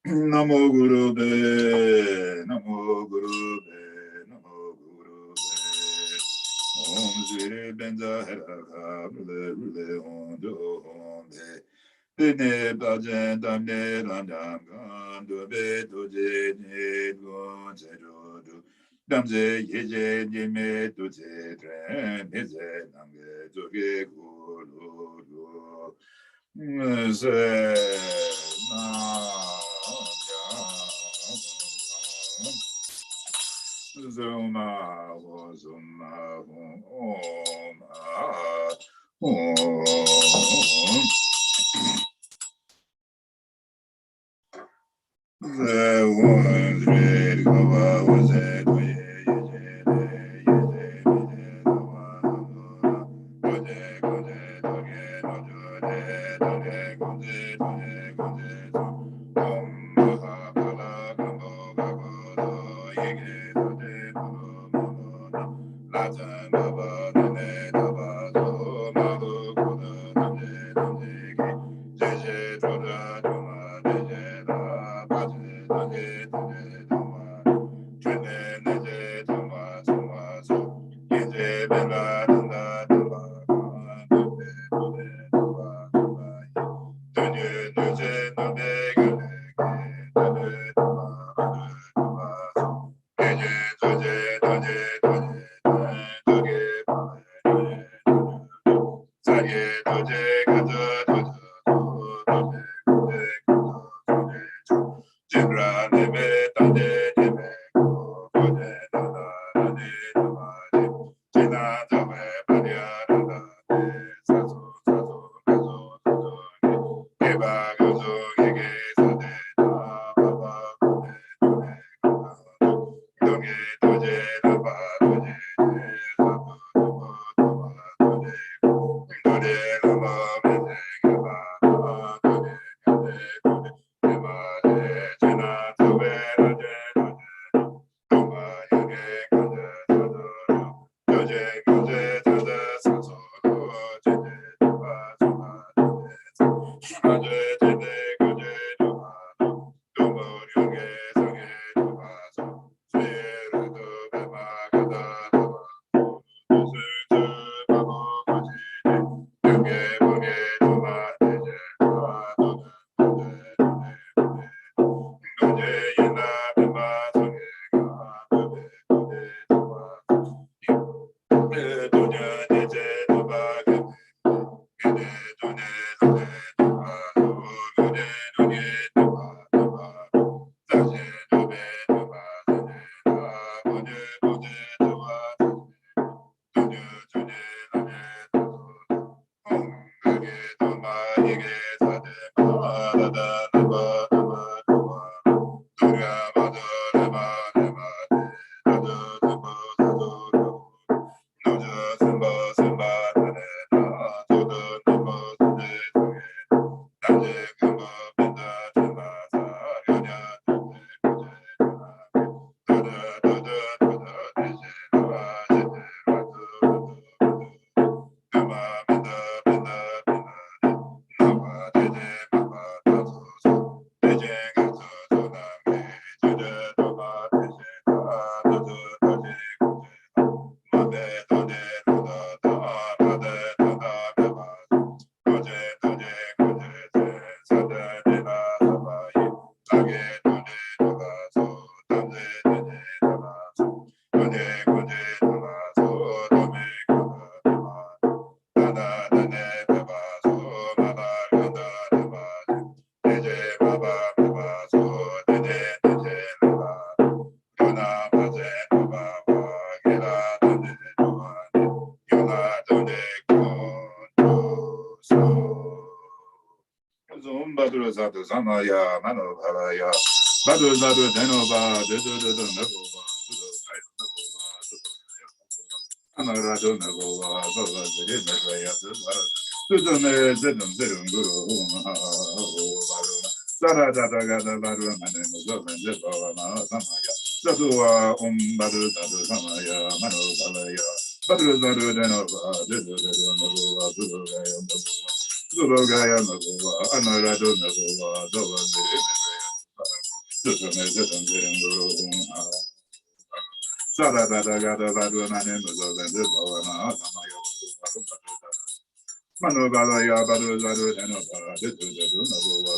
Namo Guru De, Namo Guru De, Namo Guru De. Om Shri Benja Hera Bule Bule Om Jo Om De. Dene Bajen Damne Randam Gan Do Be Do Je Ne Gon Je Do Do. Damje Yeje Yeme Do Je Tren Neze Namge Do Ge Gu Lu Lu. Se Na. Zuma Zuma Om Om the one red Gava was it Zadu Samaya Mano Bhavaya Badu Zadu Denova Dudu Nagova Amarado Nagova Bava Zedaya Dudame Zedum Zedum Guru Zara Dada Gada Baru Mane Zovan Zebava Samaya Zadua Badu Zadu Samaya Mano Bhavaya Badu Zadu Denova Dudu Nagova Dudu Nagova Zurogaya Nagova, Anarado Nagova, Dova Sarada Vadu Mano Manobalaya Badu Zadu Denova, Nagova,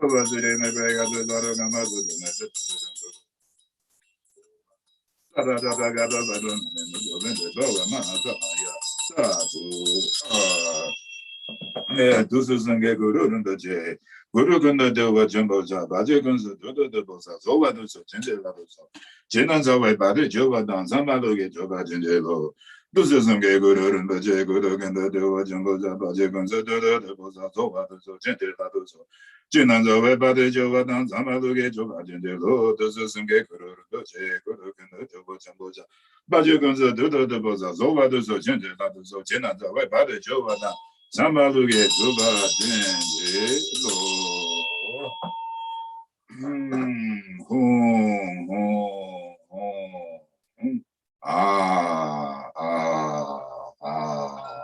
Dova Zire Nebega Zadu Namazu, Sarada Gada Badu Dova Manazamaya. 두수성의 구루는 도제 구루근도 되고 전보자 바제근서 도도도 보사 조바도서 전제라도서 재난자와의 바를 저바단 삼바도게 저바 전제로 두수성의 구루는 도제 구루근도 되고 전보자 바제근서 도도도 보사 조바도서 전제라도서 재난자와의 바를 저바단 삼바도게 저바 전제로 두수성의 구루는 도제 구루근도 되고 전보자 바제근서 도도도 보사 조바도서 전제라도서 재난자와의 바를 저바단 Sambaluge Zuba Dende Lo Ah Ah Ah.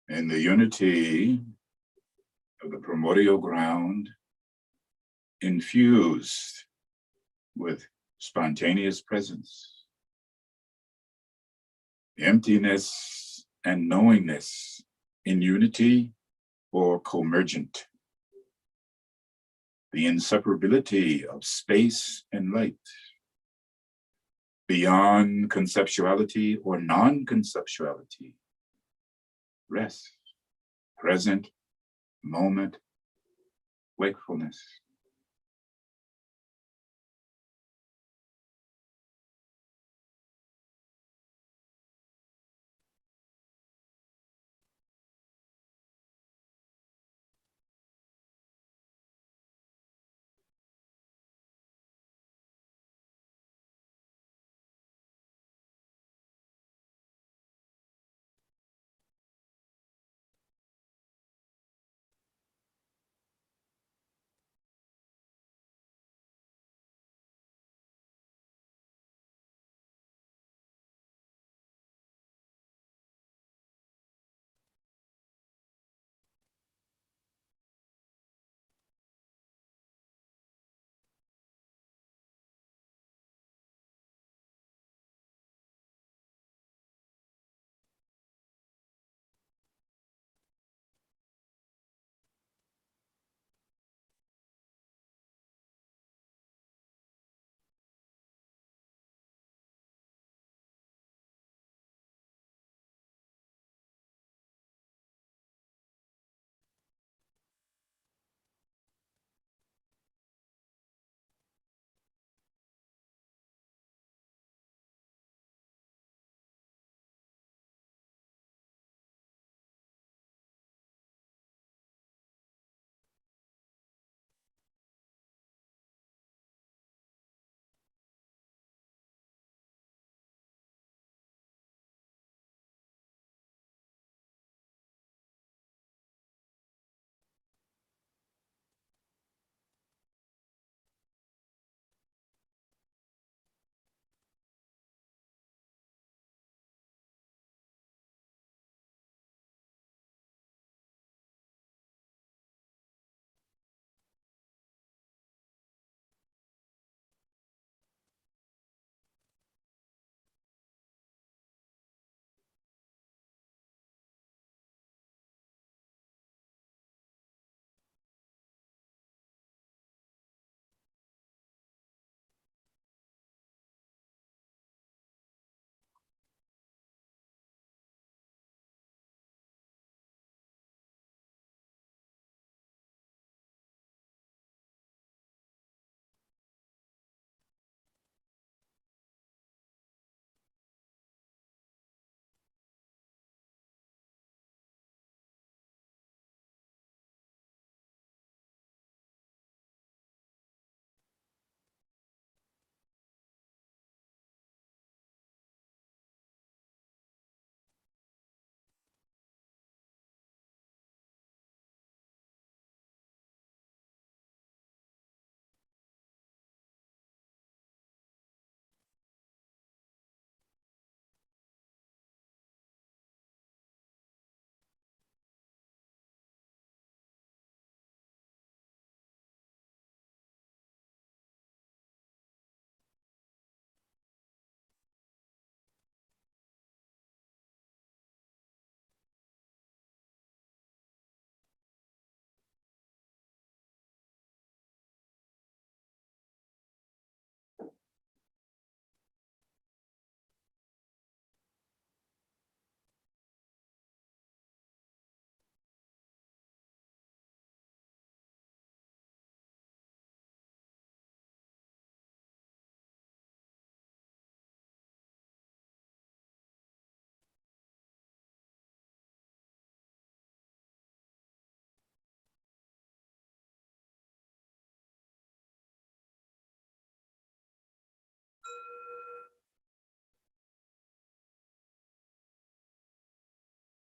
In the unity of the primordial ground, infused with spontaneous presence, emptiness and knowingness in unity or commergent, the inseparability of space and light, beyond conceptuality or non-conceptuality, rest, present, moment, wakefulness.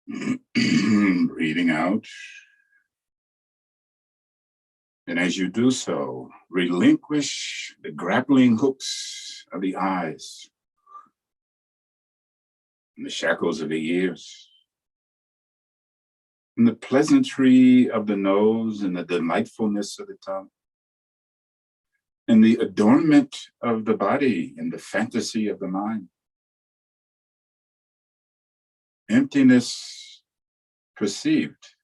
Breathing out. And as you do so, relinquish the grappling hooks of the eyes and the shackles of the ears, and the pleasantry of the nose and the delightfulness of the tongue, and the adornment of the body and the fantasy of the mind. Emptiness perceived,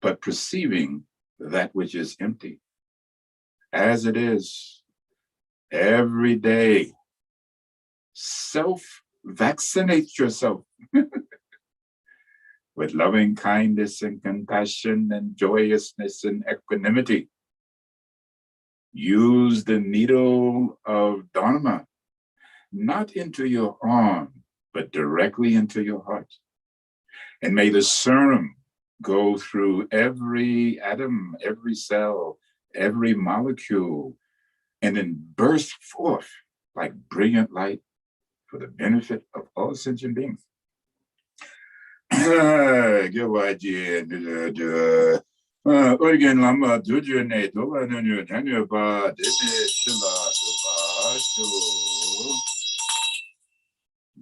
but perceiving that which is empty as it is every day. Self-vaccinate yourself with loving kindness and compassion and joyousness and equanimity. Use the needle of Dharma, not into your arm, but directly into your heart. And may the serum go through every atom, every cell, every molecule, and then burst forth like brilliant light for the benefit of all sentient beings.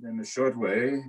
In a short way,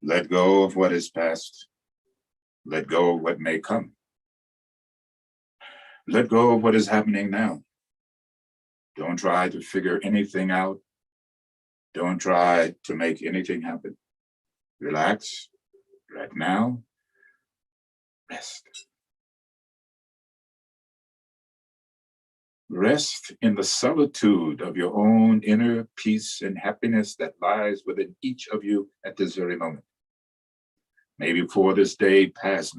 let go of what is past. Let go of what may come. Let go of what is happening now. Don't try to figure anything out. Don't try to make anything happen. Relax right now. Rest. Rest in the solitude of your own inner peace and happiness that lies within each of you at this very moment. May before this day pass,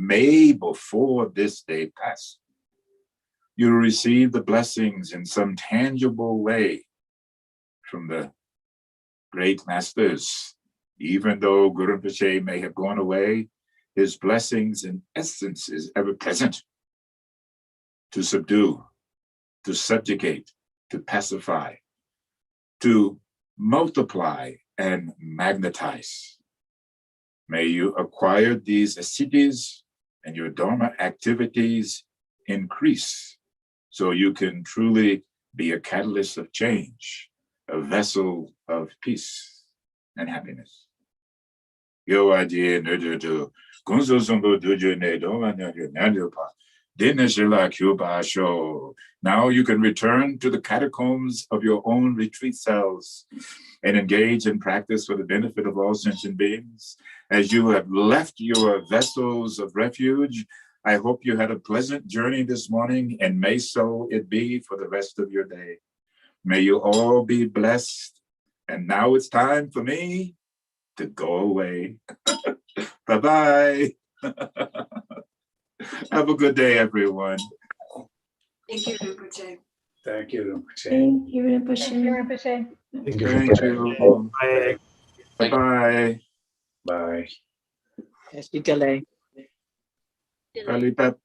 you receive the blessings in some tangible way from the great masters. Even though Guru Rinpoche may have gone away, his blessings in essence is ever present to subdue, to subjugate, to pacify, to multiply and magnetize. May you acquire these ascites and your Dharma activities increase so you can truly be a catalyst of change, a vessel of peace and happiness. Yo idea to Gunso Sumbo Duju Ne Doma now you can return to the catacombs of your own retreat cells and engage in practice for the benefit of all sentient beings. As you have left your vessels of refuge, I hope you had a pleasant journey this morning, and may so it be for the rest of your day. May you all be blessed. And now it's time for me to go away. Bye-bye. Have a good day, everyone. Thank you, Rinpoche. Thank you, Rinpoche. Thank you, Rinpoche. Thank you, Rinpoche. Thank you. Thank you. Bye. Bye-bye. Bye. Yes, you can.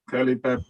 Curly pep.